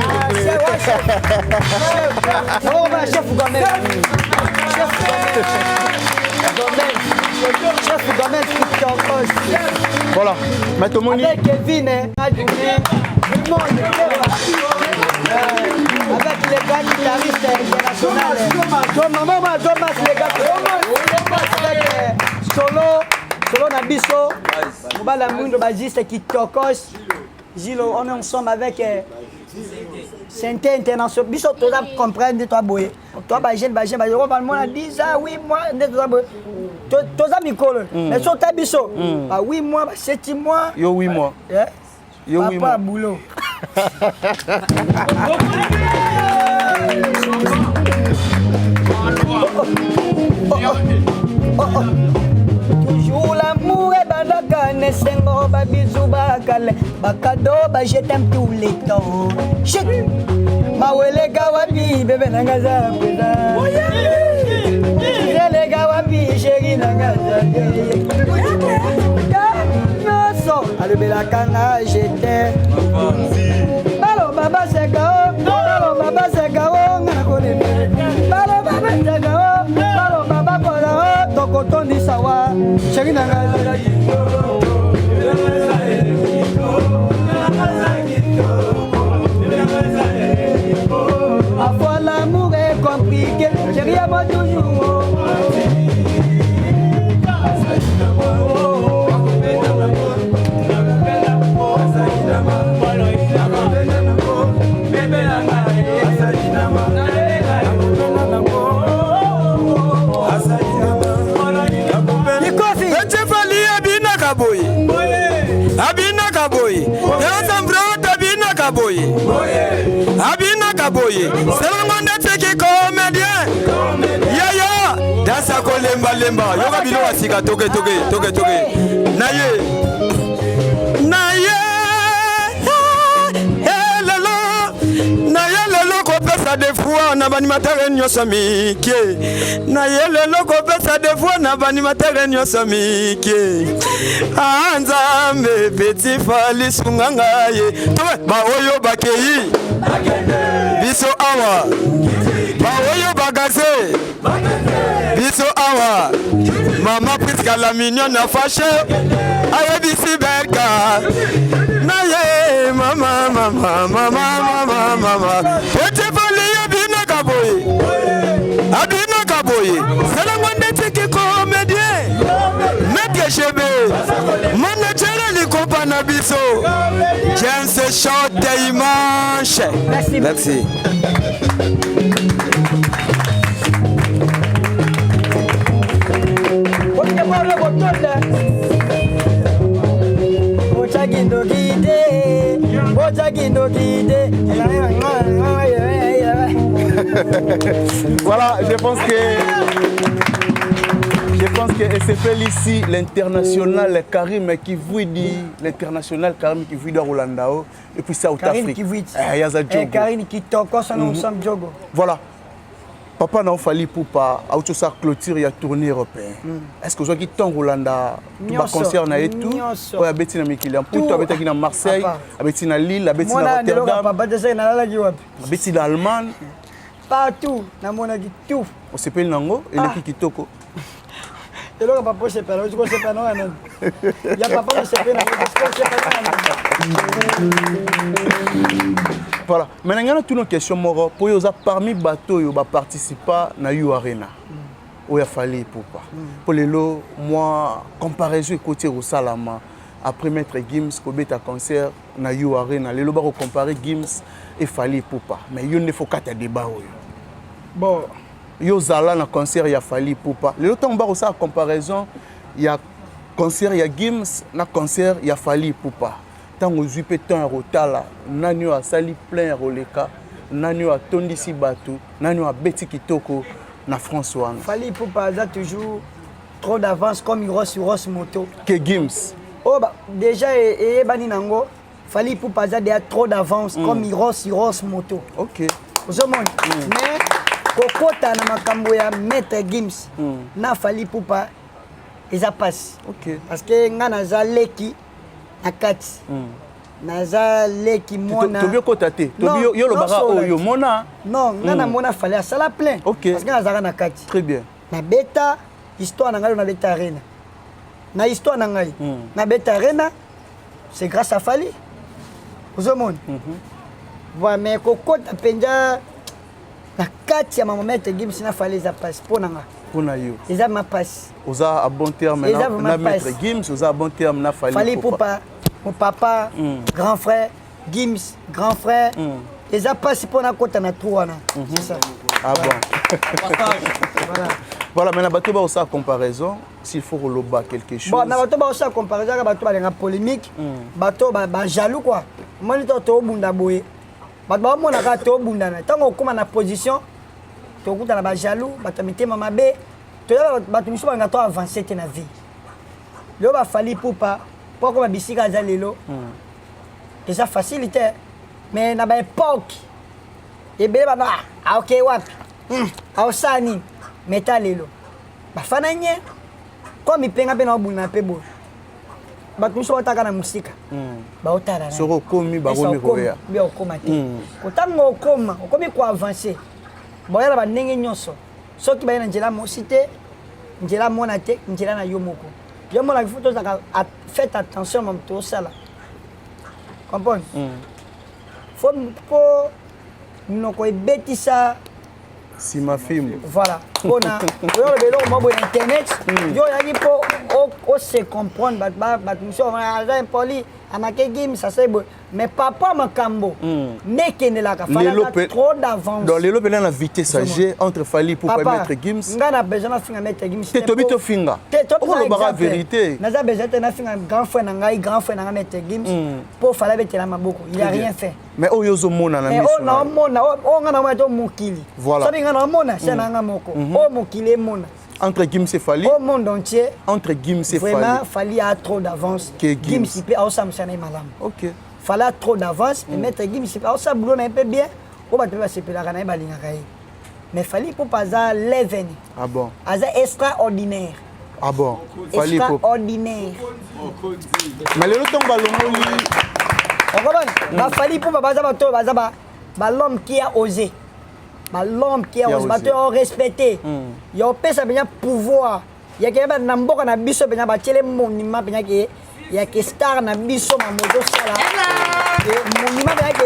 A: Oh, ma chef Gomez. Chef Gomez qui t'encoche.
B: Voilà. Mais tout le monde.
A: Avec Kevin, avec les gars guitaristes internationaux. Thomas, les gars. Solo Nabiso, Moubala Mundo Bagiste qui tokos. Gilo, on est ensemble avec Santé International. Biso, tu dois comprendre, toi, boy. Toi, Bagène, on parle moins à 10 ans, 8 mois, tu as mis colle. Mais sur ta biso, 8 mois, 7 mois.
B: Yo, 8 mois. Yo, 8 mois.
A: Papa, boulot. Toujours l'amour est badaka, nesengo babizou bakale, bakado ba je t'aime tous les temps. Shit, mawele gawabi bébé nangaza pesa. Zele gawabi chéri nangaza. Yoso, alubela kanga j'étais. Balo baba sekao, balo baba sekao ngana konene. Balo baba sekao, balo baba kola tokotondi sawa. Chéri nangaza. Parfois l'amour est compliqué, chéri à moi toujours.
F: Abina Kaboye, c'est le monde qui est comédien. Yaya, dans sa colemba lemba, yoga bilo asika toke. Naye, lelo ko pesa de fois na banimateur nyoso mike. Naye lelo ko pesa de fois na banimateur nyoso mike. Anzambe petit fali sunganga ye. Tobe ba oyo bakei. Biso awa. Ba oyo bagaze. Biso awa. Mama Priska la mignon na fâché. Aye bisi berka. Naye mama. Petit fali abina kaboye. C'est la monde qui comédien. Mette chebe. Mon chéri li compana biso. Tiens ce short dimanche. Merci.
B: Voilà, je pense que SFL ici, l'international Karim qui vous dit, l'international Karim qui vous dit Rolandao, et puis South Afrique.
A: Karim qui toko son ensemble Djogo.
B: Voilà. Papa n'a fallu pour pas autosa clôture ya tournée européen. Est-ce que vous avez ton Rolanda tout ba concert na et tout ou ya beti na mikili pour toi beti na Marseille, beti na Lille, beti na Rotterdam.
A: Papa de na la gi wapi?
B: Beti na Allemagne.
A: Partout, na mona gi tout.
B: On s'appelle Nango et le kitoko.
A: Et là papa c'est pas, je sais pas non. Il y a papa c'est pas
B: Voilà. Maintenant, toutes nos questions, pour vous parmi les bateaux qui participent à la U Arena, où il a fallu pour pas. Pour les lots, moi, comparaison côté au Salama, après mettre Gims, comme un concert na U Arena, les lots va comparer Gims et fallu pour pas. Mais il ne faut pas te débat.
A: Bon.
B: Yo zala na concert il a fallu pour pas. Les lots on va aussi comparaison, il y a concert il y a Gims, na concert il a fallu pour pas. Tant que je peux t'en rotala, nanyo a sali plein roleka, nanyo a tondisi batou, nanyo a beti kitoko na François.
A: Fali pour pas toujours trop d'avance comme Ross moto.
B: Que Gims.
A: Oh bah déjà et bani nango, fali pour pas déjà trop d'avance comme Ross moto.
B: OK.
A: Vous monde. Mais kokota na makambo ya Maître Gims, na fali pour pas ils a passe.
B: OK.
A: Parce que ngana za leki akati naza leki mona
B: tobio kotate tobio yo lo bara oyo mona
A: non ngana mona fallait ça la plein parce que nazaka na kati
B: très bien
A: na beta histoire na ngai na beta arena na histoire na ngai na beta arena c'est grâce à Fali au monde voilà mais kokota penja na kati ya Maître Gims na Fali za passe pour nanga
B: pona yo
A: eza ma passe
B: oza à bon terme na Maître Gims oza à bon terme na
A: Fali pour pas mon papa grand frère Gims grand frère eza passe pour na kota na trois na c'est ça
B: ah bon voilà mais na bato ba osa comparaison s'il faut roloba quelque chose
A: bon na bato ba osa comparaison ka bato ba lenga polémique bato ba jaloux quoi moi ni to bunda boye bato ba mona ka to bunda na tango koma na position to kuta na ba jaloux bato mitema mabe to bato miso ba ngato avancer te na vie lo ba Fali pour pas pourquoi bisika za lelo eza facilité mais na ba époque et bele ba ah OK wapi ausani meta lelo ba fananye comme ipenga pe na buna pe bo ba tuso bataka na musika ba otala na
B: soko komi ba komi koya
A: bi okoma te kotango okoma okomi ko avancer boyala ba ndenge nyonso soki ba na njela mo cité njela mona te njela na yo moko yo mona il faut to faites attention mon to sala comprendre faut no ko betisa
B: si ma fille
A: voilà bona yo le belo mo bo internet yo yaki po o se comprendre ba mission va impoli amake game ça c'est bon mais papa makambo nekene la ka fala trop d'avance
B: dans les lobes na vitesse âgée entre Fali pour Maître Gims
A: ngana besoin finga Maître Gims
B: te tobito finga on le bara vérité
A: naza besoin na finga grand frère na Maître Gims pour fala betela maboko il a rien fait
B: mais oyozo mona na mission
A: on a mona on ngana ma to mokili
B: voilà
A: ça ngana mona c'est na moko o mokili mona
B: entre Gims et Fali
A: au monde entier
B: entre Gims et Fali
A: vraiment Fali a trop d'avance Gims il peut aussi s'en malam
B: OK
A: Fala trop d'avance mais Maître Gims c'est pas ça boulot un peu bien on va te passer la kana balinga kai mais Fali pour pas ça leven
B: ah bon
A: aza extraordinaire
B: ah bon Fali pour
A: extraordinaire
B: mais le temps balongoli
A: on comprend ba Fali pour pas ça ba l'homme qui a osé l'homme qui a osé ba respecté yo pesa benya pouvoir ya keba na mboka na biso benya ba tele monima benya ke ya ke star na biso ma moto sala monima benya ke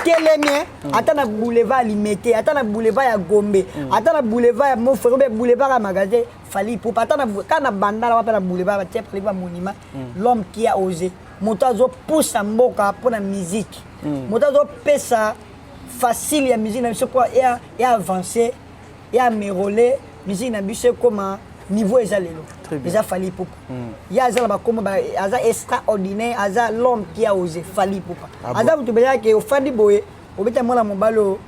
A: telemi ata na boulevard limité ata na boulevard ya Gombe ata na boulevard ya Montfermeil boulevard ya magasin Fali pour ata na kana bandala wa na boulevard ba tele ba monima l'homme qui a osé moto azo pousse mboka pour la musique moto azo pesa facile ya musique na biso quoi et avancer et améliorer musique na biso comme niveau ezalelo
B: Très bien.
A: Déjà Fally Ipupa. Il y a Azala comme Aza extraordinaire, Aza l'homme qui a osé Fally Ipupa. Aza vous te dire que au Fandi Boye, au bête moi la mobalo,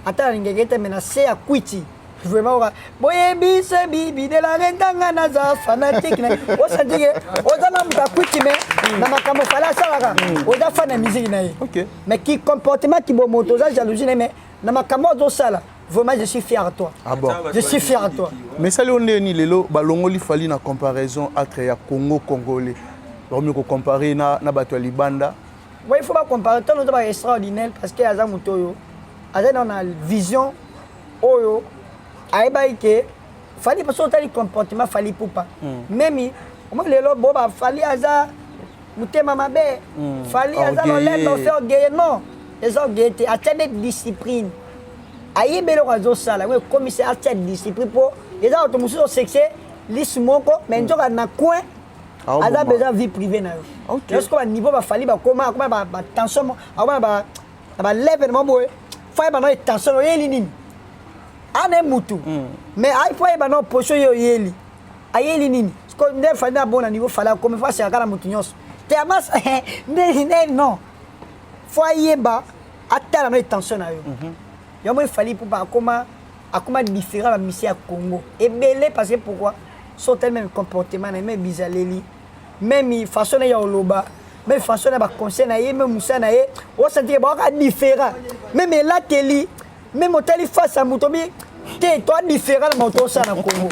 A: attends l'ingénieur menacé à Kwiti. Vraiment, boye bis bibi de la rentanga naza fanatique. On s'est dit que on a l'homme à Kwiti mais na makamo fala ça on a fan de musique naïe. Mais qui comportement qui bon moto, ça jalousie mais na makamo do sala. Vraiment, je suis fier de toi.
B: Ah bon?
A: Je suis fier de toi.
B: Mais ça, on est ni lelo, balongoli fali na comparaison entre ya Congo congolais. Donc on comparer na bato libanda.
A: Oui, il faut pas comparer. Tout le monde est extraordinaire parce que Aza Mutoyo, Aza dans la vision oyo, aïba ike, fali parce que le comportement Fally Ipupa. Même moi lelo boba fali Aza mutema mabe, fali Aza dans l'air d'en faire gagner non. Les autres gaieté, à cette discipline. Aïe belo razo sala, oui commissaire à cette discipline pour les autres muso sexy, lismoko, mais on a na coin. Aza besoin vie privée na yo. Est-ce qu'au niveau ba fali ba comment ba tension, ba l'événement boy, faut ba no tension yeli nini. Ane mutu. Mais aïe faut ba no pocho yo yeli. Ayeli nini. Ce qu'on ne fait na bon niveau fala comme fois c'est akala mutu nyos. Tellement non. Faut yeba atala no tension na yo. Il y a Fally Ipupa comment différent la mission à Congo. Et belé parce que pourquoi sont tellement comportement même bizaleli même façon ya oloba même façon na ba conseil na ye même musa na ye on sentir ba différent même là teli même hôtel face à mutobi te toi différent na moto ça na Congo.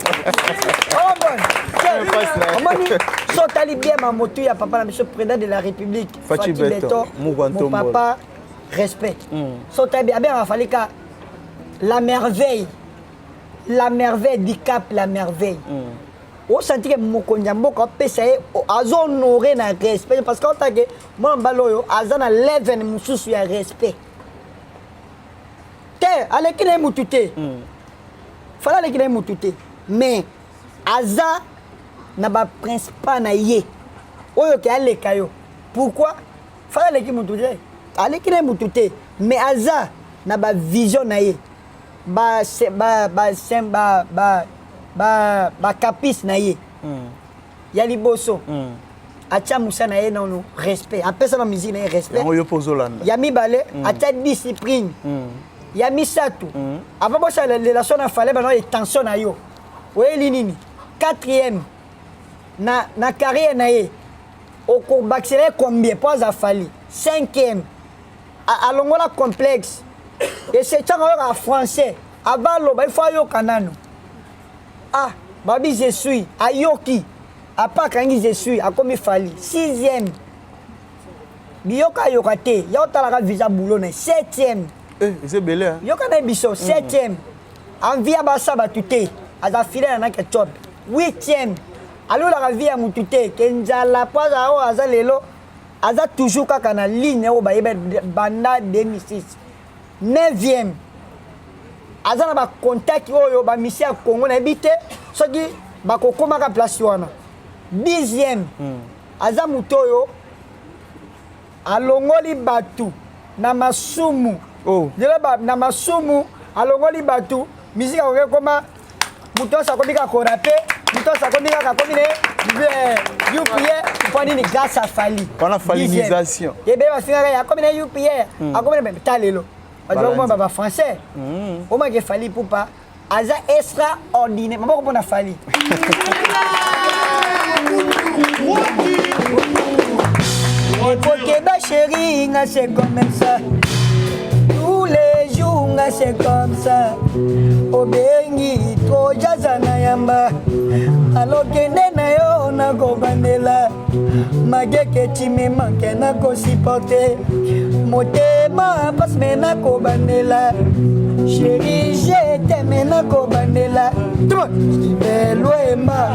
A: Oh bon. Mani sont tali bien ma moto ya papa la monsieur président de la République
B: Fachi Beto
A: mon papa respect. Sont tali bien il fallait que la merveille du Cap, la merveille. On sentit que mon konyambo quand pèse a honoré na respect parce que tant que moi mbaloyo azana leven mususu ya respect. Te aleki na mutute. Fala aleki na mutute. Mais aza na ba principal na ye. Oyo ke aleka yo. Pourquoi? Fala aleki mutute. Aleki na mutute. Mais aza na ba vision na ye. Ba capis na ye. Ya liboso. Acha musa na ye non respect. Après ça la musique na respect. Ya mi balé, acha discipline. Ya mi satu. Avant bon ça la relation na fallait ba tension na yo. Oye linini. 4e na carrière na ye. Au ko baxer combien pas à Fally. 5e. A longola complexe. Et c'est un français. Avant le il faut yo kanano. Ah, babi je suis. Ayoki. A pas quand je suis. A comme il fallait. 6e. Biyoka yokate. Yota la visa boulot. 7e.
B: C'est belé.
A: Yoka na biso. 7e. Envia basa batute. Aza filé na ketchup. 8e. Alors la vie à mutute. Kenjala pas a aza lelo. Aza toujours kaka na ligne o ba banda 2006. 9e. Aza na ba contact oyo ba mission Congo na bité soki ba kokoma ka place wana. 10e. Aza mutoyo alongoli batu na masumu. Dile ba na masumu alongoli batu musique ko koma muto sa komika ko rapé muto sa komika ka komine UPA pour ni grâce à Fally.
B: Pendant fallinisation.
A: Et bien, il komine UPA. A komine talelo. Moi, je français. Au moins, il Fally Ipupa. Aza extraordinaire. Je ne sais pas Fally. Et chérie, c'est comme ça. Tous les jours, c'est comme ça. Obengi, trop jazana yamba. Alors que nenayo na gobandela. Mageke chime manke na ko supporter. Motema passe mena ko bandela. Chérie, je t'aime na ko bandela. Tout le monde. Belo emba.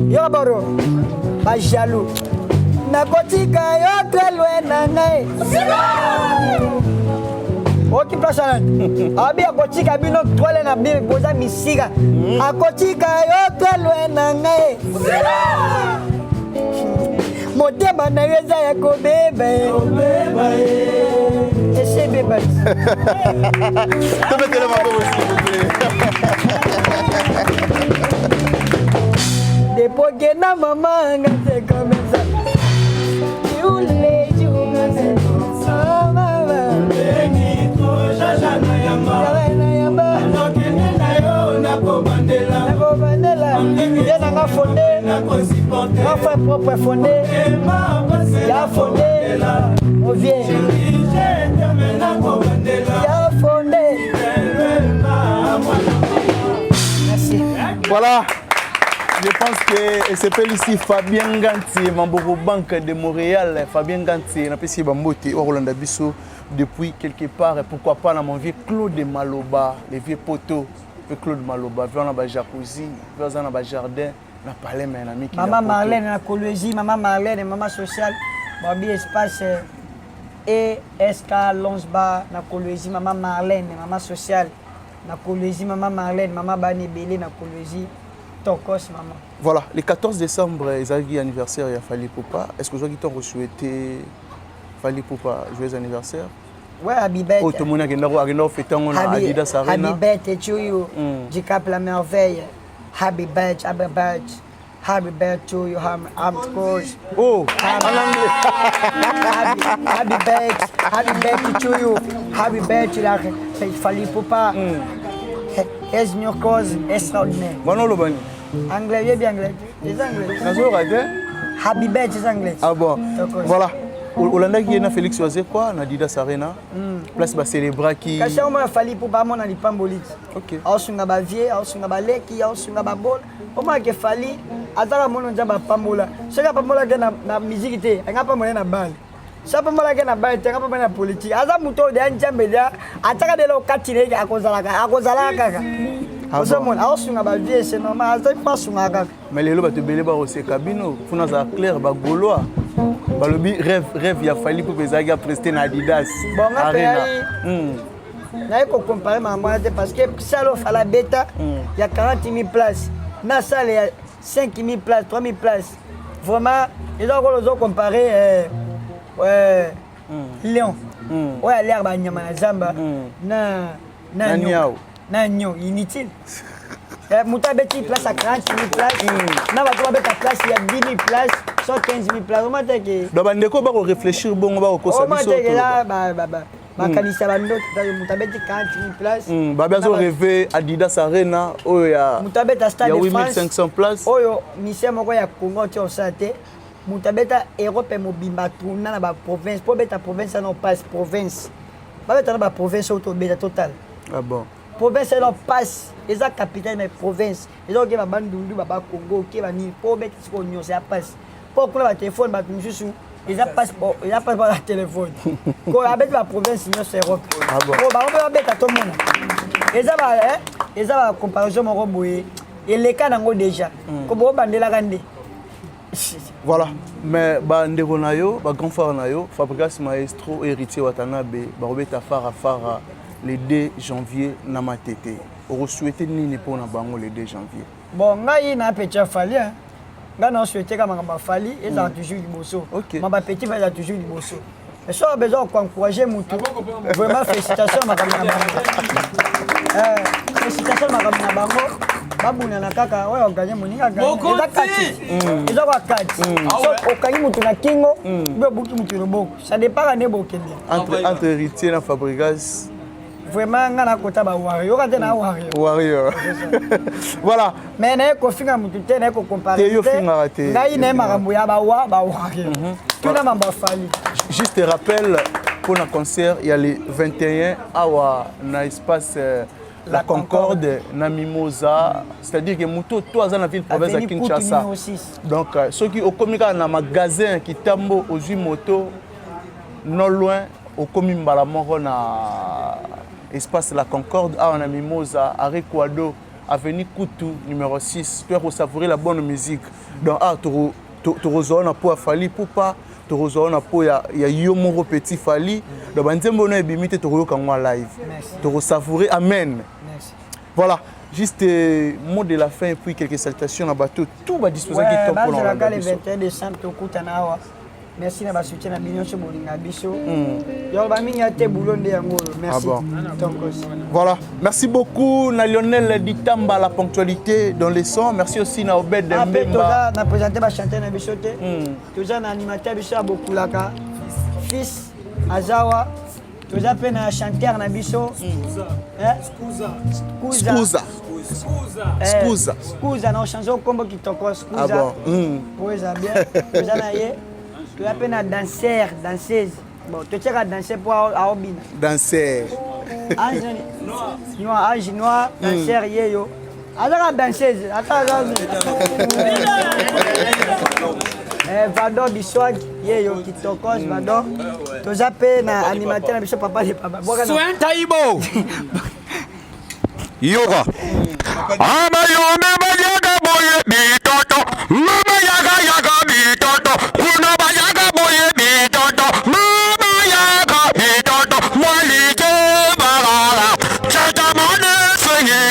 A: Yo baro. Ba jaloux. Na kotika yo trelwe na ngai. Oki place abi akotika bino toile na bi boza misika. Akotika yo trelwe na ngai. Motema na yeza ya kobebe. Ese bebe.
B: Mettez-le ma s'il vous plaît.
A: pour Guéna, maman, c'est comme ça. Tous les jours, c'est comme ça, maman. Propre fondé, il a fondé, on vient, il a fondé. Merci.
B: Voilà, je pense que c'est s'appelle ici Fabien Ganti, membre Banque de Montréal. Fabien Ganti, on a passé Bambote au Rolanda Bissot depuis quelque part, et pourquoi pas dans mon vieux Claude Maloba, les vieux poteaux de Claude Maloba, on a un jacuzzi, on a un jardin.
A: Maman Marlène na Colosie, maman Marlène, maman sociale, Babi espace ESK Lonsba na Colosie, maman Marlène, maman sociale na Colosie, maman Marlène, maman Bani Belé na Colosie, Tokos maman.
B: Voilà, le 14 décembre, ils ont eu anniversaire à Fali Poupa. Est-ce que vous avez souhaité Fali Poupa joyeux anniversaire?
A: Ouais, Habibette.
B: Oh, tout le monde a fêté en Adidas Arena.
A: Habibette et Tchouyo, du Cap La Merveille. Happy birthday, happy birthday, happy birthday to you, I'm course.
B: Oh,
A: happy birthday to you, happy birthday like Fali Poupa. It's your cause extraordinaire.
B: Bon, le bon.
A: Anglais, bien anglais. Les anglais.
B: Nazo raté.
A: Happy birthday anglais.
B: Ah bon. Voilà. Olanda qui est na Félix Oazé quoi, na Adidas Arena. Place ba célébrer qui.
A: Kasi on m'a Fali Poupa mon ali pambolit.
B: OK.
A: Aosunga ba vie, aosunga ba leki, aosunga ba bol. On m'a ke Fali atala mono nzamba pambola. Seka pambola ke na musique te, nga pambola na bal. Sa pambola ke na bal te, nga pambola na politique. Aza muto de anjambe dia, ataka de lo katine ke akozala kaka. Ozamon aosunga ba vie c'est normal, aza pas sunga kaka.
B: Mais lelo ba te belé ba ose cabino, funa za clair ba goloa. Balobi rêve ya Fali pour bezagi a prester na Adidas Arena.
A: Na ko comparer ma moi parce que ça l'offre à la bêta, il y a 40 000 places. Na salle il y a 5 000 places, 3 000 places. Vraiment, ils ont comparé Léon. Ouais, l'herbe à Nyama Zamba. Na Nyo, inutile. Mouta beti place à 40 000 places. Na va trouver ta place, il y a 10 000 places, 115 000 places. Comment t'es que
B: donc bandeko ba ko réfléchir bon ba ko sa biso.
A: Makanisa bando mouta beti 40 000 places.
B: Ba biazo rêver Adidas Arena oya.
A: Mouta beta stade de France.
B: 8500 places.
A: Oyo mission moko ya Congo ti osate. Mouta beta Europe mobimba tourna na ba province. Po beta province na passe province. Ba beta na ba province auto beta total.
B: Ah bon.
A: Province elle passe, les capitale mais province. Les gens qui va bandundu baba Congo qui va ni pour mettre ce qu'on y a passe. Pour que le téléphone va nous sous. Ils passe pas la téléphone. Quand avec la province sinon c'est Europe.
B: Ah bon.
A: Bon bah on va mettre à tout le monde. Et ça va comparaison mon roboé et les cas n'ango déjà. Comme on bande la grande.
B: Voilà, mais ndeko na yo, ba grand frère na yo, Fabrice Maestro héritier Watanabe, ba robeta fara le 2 janvier na matete. On souhaite nini pour na bango le 2 janvier.
A: Bon, ngai na petit Fali hein. Ngai na souhaité ka manga Fali et ça toujours liboso. Ma petit va toujours liboso. Et ça a besoin d'encourager Moutou. Vraiment félicitations ma camarade. Félicitations ma camarade. Babuna na kaka ouais on gagne moninga gagne. Ils ont kati. So okangi Moutou na kingo, be buki Moutou roboko. Ça dépend ne bokende.
B: Entre héritier na Fabregas.
A: Vraiment ngana kota ba warrior ka tena
B: warrior. Voilà.
A: Mais na ko finga Moutou te na ko comparer. Ngai na makambo ya ba warrior. Tout na mamba Fali.
B: Juste rappel pour le concert il y a le 21 awa na espace la Concorde na Mimosa, c'est-à-dire que Mouto toi dans la ville province de Kinshasa. Donc ceux qui au communiqué na magasin qui tambo aux moto non loin au commune Balamoro na espace la Concorde à na Mimosa à Rekwado avenue Koutou numéro 6 pour savourer la bonne musique. Donc à Torozona pour Fali Poupa Torozona pour ya Yomoro Petit Fali donc banzembo na ebimite toroyo kangwa live toro savourer amen. Voilà, juste mot de la fin et puis quelques salutations à bateau. Tout va disposer qui tombe pour
A: le 21 décembre, merci na soutien na bino so bolinga biso yo ba mingi te boulot de yango merci
B: voilà merci beaucoup na Lionel Ditamba la ponctualité dans les sons merci aussi na Obed Mbemba
A: na présenter ba chanter na biso te toza na animateur biso beaucoup laka fils Azawa toza pe na chanteur na biso Scusa na chanson combo kitoko Scusa poeza bien toza na ye toza pe na danseuse bon totiaka danser po aobina
B: danser
A: Ange noir danser yeyo azaka danseuse ata Vador Biswag yeyo kitokos Vador toza pe na animateur na biso papa de papa
F: Soin Taibo Yoga Ama yome bayaga boye bitoto Mama yaga bitoto Kuna bayaga boye bitoto Mama yaga bitoto Mwalike barara Chata mane swingi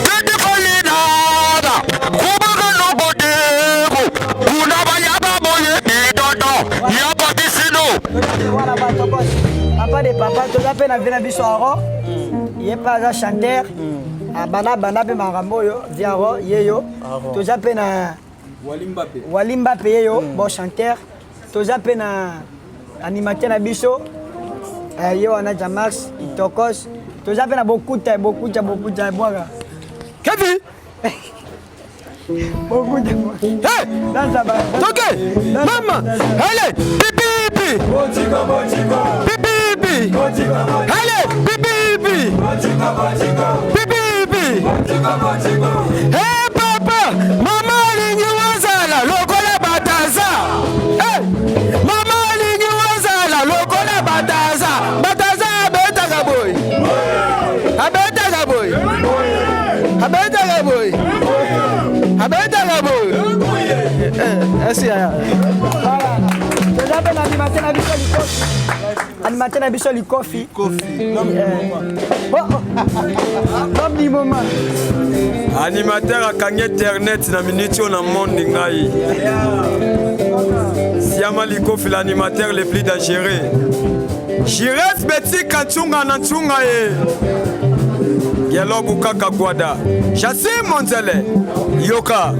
F: Tete falinada Kubaga logo debu Kuna bayaga boye bitoto Yapa tisino
A: Voilà batokos papa de papa toza pe na vena biso aro ye pas un chanteur bana pe marambo yo viaro yeyo toza pe na Walimba pe yeyo bon chanteur toza pe na animateur na biso ye wana Jamax Tokos toza pe na beaucoup bwaka
F: Kevin
A: beaucoup
F: hey
A: dans ça
F: Toke mama allez pipi pipi allez pipi hey papa mama alingi wazala lokola bataza hey mama alingi wazala lokola bataza abetaka boy
A: toza pe na animateur na biso likofi
G: animateur akangi internet na minute oyo na monde ngai siama likofi l'animateur le plus dangereux Jires Beti Kachunga na Chunga ye Gelobu Kaka Gwada Jassim Monzele Yoka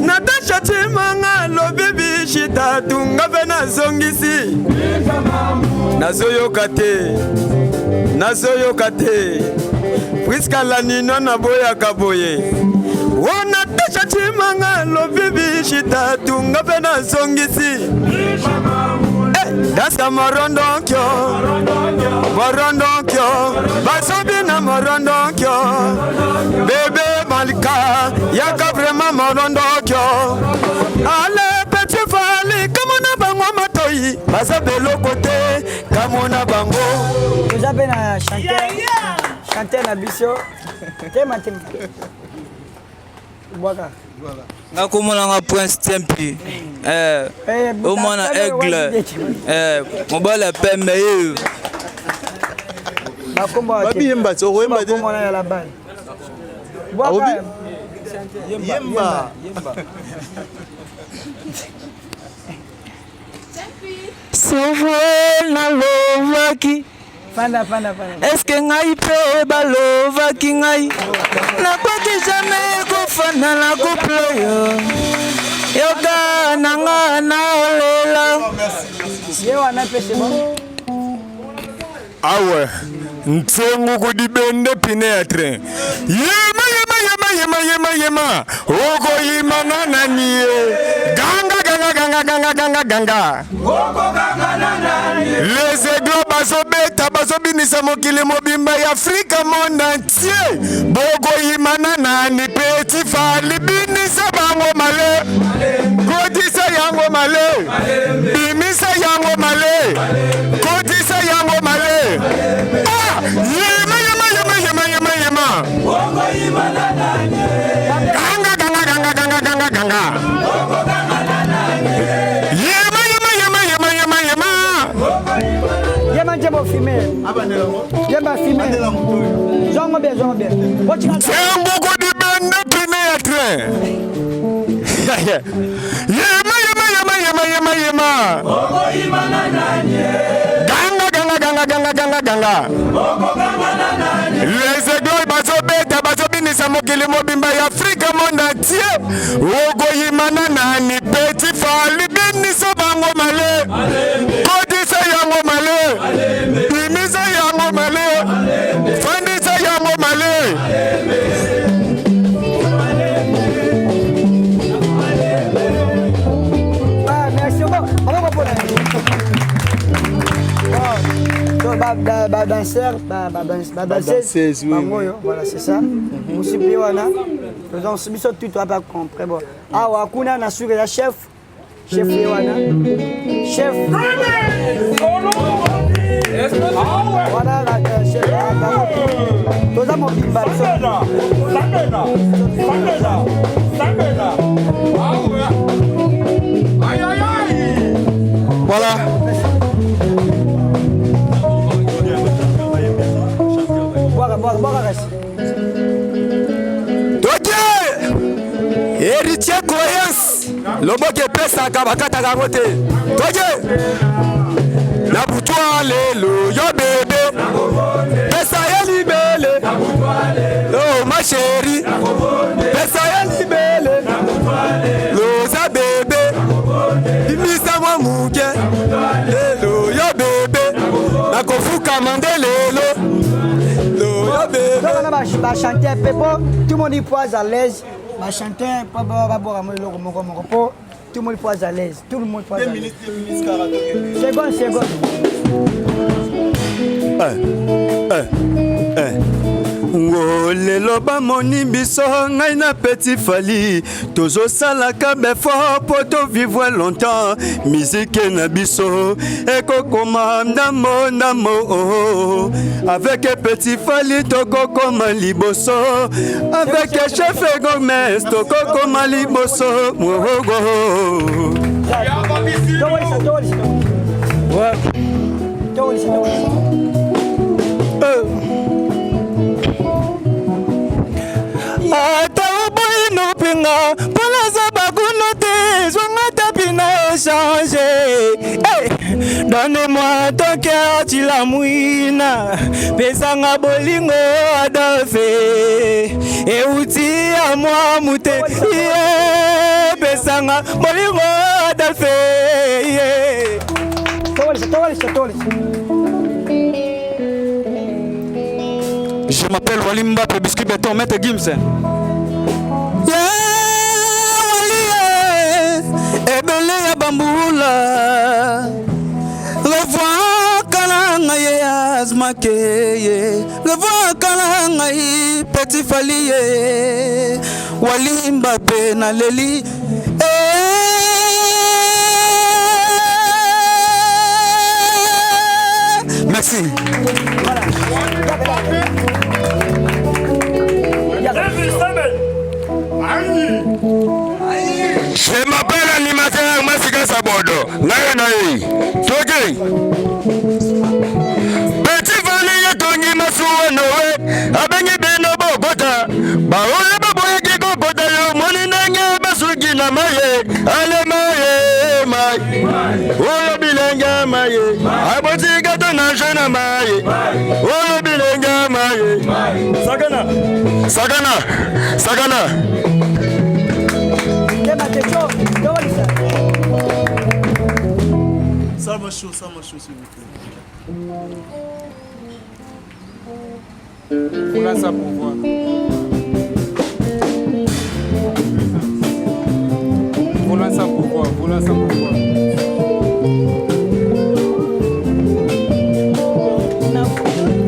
G: Natasha Chimanga Lobibi Shita Tunga Vena Zongisi Nazoyoka te Priska Lanino Naboya Kaboye Natasha Chimanga Lobibi Shita Tunga Vena Zongisi Daska Morondonkyo Basobina Morondonkyo Bébé Malika Yaka vraiment Morondonkyo Ale petit fali Kamona bango matoi Basabelo kote Kamona bango
A: toza pe na chanteur na biso tema bwaka
H: ngakomona Prince Tempi omona aigle mobala pembe ye
B: babi yemba tsoro yemba de
A: komona ya la balle
B: bwaka yemba
H: Sauveur na lovaki
A: fanda
H: est-ce que ngai pe balovaki ngai nakoki jamais kofanda na couple yoga nanga na olela
A: ye wana pe c'est bon
F: awe ntsengu kudibende pine ya train yema oko yimana naniye ganga les aigles bazobinisa mokili mobimba ya Afrika monde entier boko yimana nani petit fali binisa bango male kodisa yango male bimisa yango male kodisa yango male yema boko yimana nani ganga
A: yema njebo filmer yema filmer zongo bien
F: Tsembo ko di bende pine ya train
G: Ganga. Les églises bazobeta bazobinisa mokili mobimba ya Afrika monde entier. Ogoyimana nani Petit Fally biniso bango male. Kodisa yango male. Bimisa yango male. Fandisa yango male.
A: Danseuse, voilà, c'est ça. Musipiwana. Donc, c'est ça tout à pas compris. Bon, ah, wakuna na sure ya chef. Chef Yewana. Chef. Voilà la chef. Tout ça mon bimba.
G: Voilà. Héritier croyance loboke pesa kabakata kangote toje na butwa lelo yo bébé pesa yeli bele oh ma chérie pesa yeli bele loza bébé imisa mwa muke lelo yo bébé na kofuka mandelelo lo yo bébé
A: ba chanter un peu tout le monde y poise à l'aise. Ma chanter pas boire à moi tout le monde est à l'aise. Tout le monde est à l'aise. Seconde.
G: Lelo bamoni biso ngai na Petit Fally tozosalaka befort po tovivre longtemps musique na biso ekokoma ndamo avec Petit Fally tokokoma liboso avec chef Gomez tokokoma liboso Ataboy no pinga Pola zabaguno te Zwanga tapina changer. Donnez-moi ton cœur tu la mouina Pesanga bolingo Adolphe Et outi à moi mouté Pesanga bolingo Adolphe Je m'appelle Walim Mbappé, biscuit béton, maître Gims. Ebele ya bambula Revois kalanga ye azmake ye Revois kalanga ye Petit Fally ye Walim Mbappé na leli Merci. Je m'appelle animateur Massika Sabodo. Toge. Petit Fally ya tongi masuwa nowe. Abengi beno bogota. Baole baboye kiko kota yo. Moni nenge basugi na maye. Ale maye. Olo bilenga maye. Aboti gato na jena maye. Olo bilenga maye. Sagana.
B: Ça m'a chaud, s'il vous plaît.
G: Voilà ça pour voir.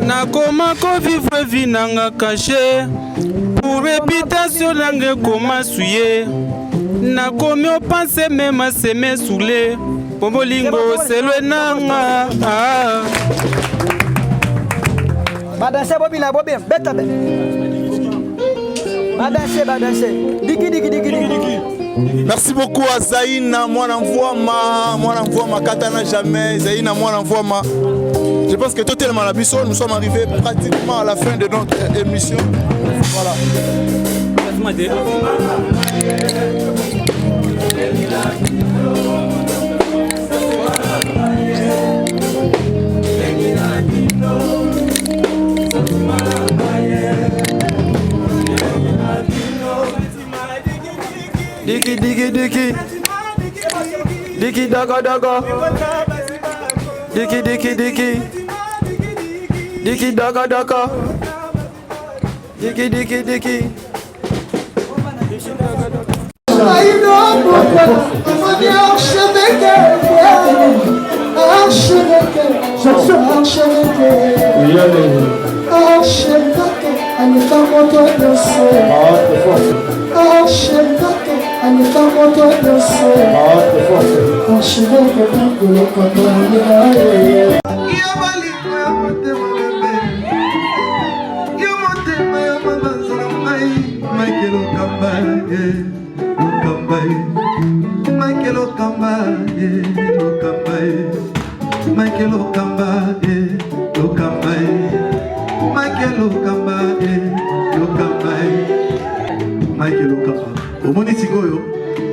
H: Nakoma ko vivre vie nanga caché pour réputation nanga koma suye nakomi opense même à seme soule pombolingo selwe nanga
A: Badanse bobina bobien beta be Badanse digi.
B: Merci beaucoup à Zaïna, moi n'envoie Katana jamais, Zaïna, moi n'envoie ma. Je pense que totalement la biso, nous sommes arrivés pratiquement à la fin de notre émission. Voilà.
G: Diki diki diki. Diki daga daga. Diki diki diki. Diki daga daga. Diki diki diki.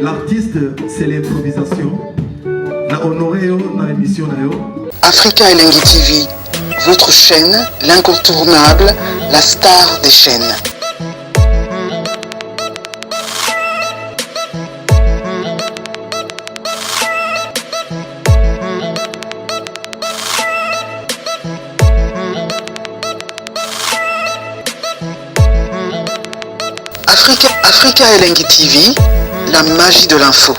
D: L'artiste, c'est l'improvisation. La honoré dans l'émission.
E: Africa Elengi TV, votre chaîne, l'incontournable, la star des chaînes. Africa Elengi TV, la magie de l'info.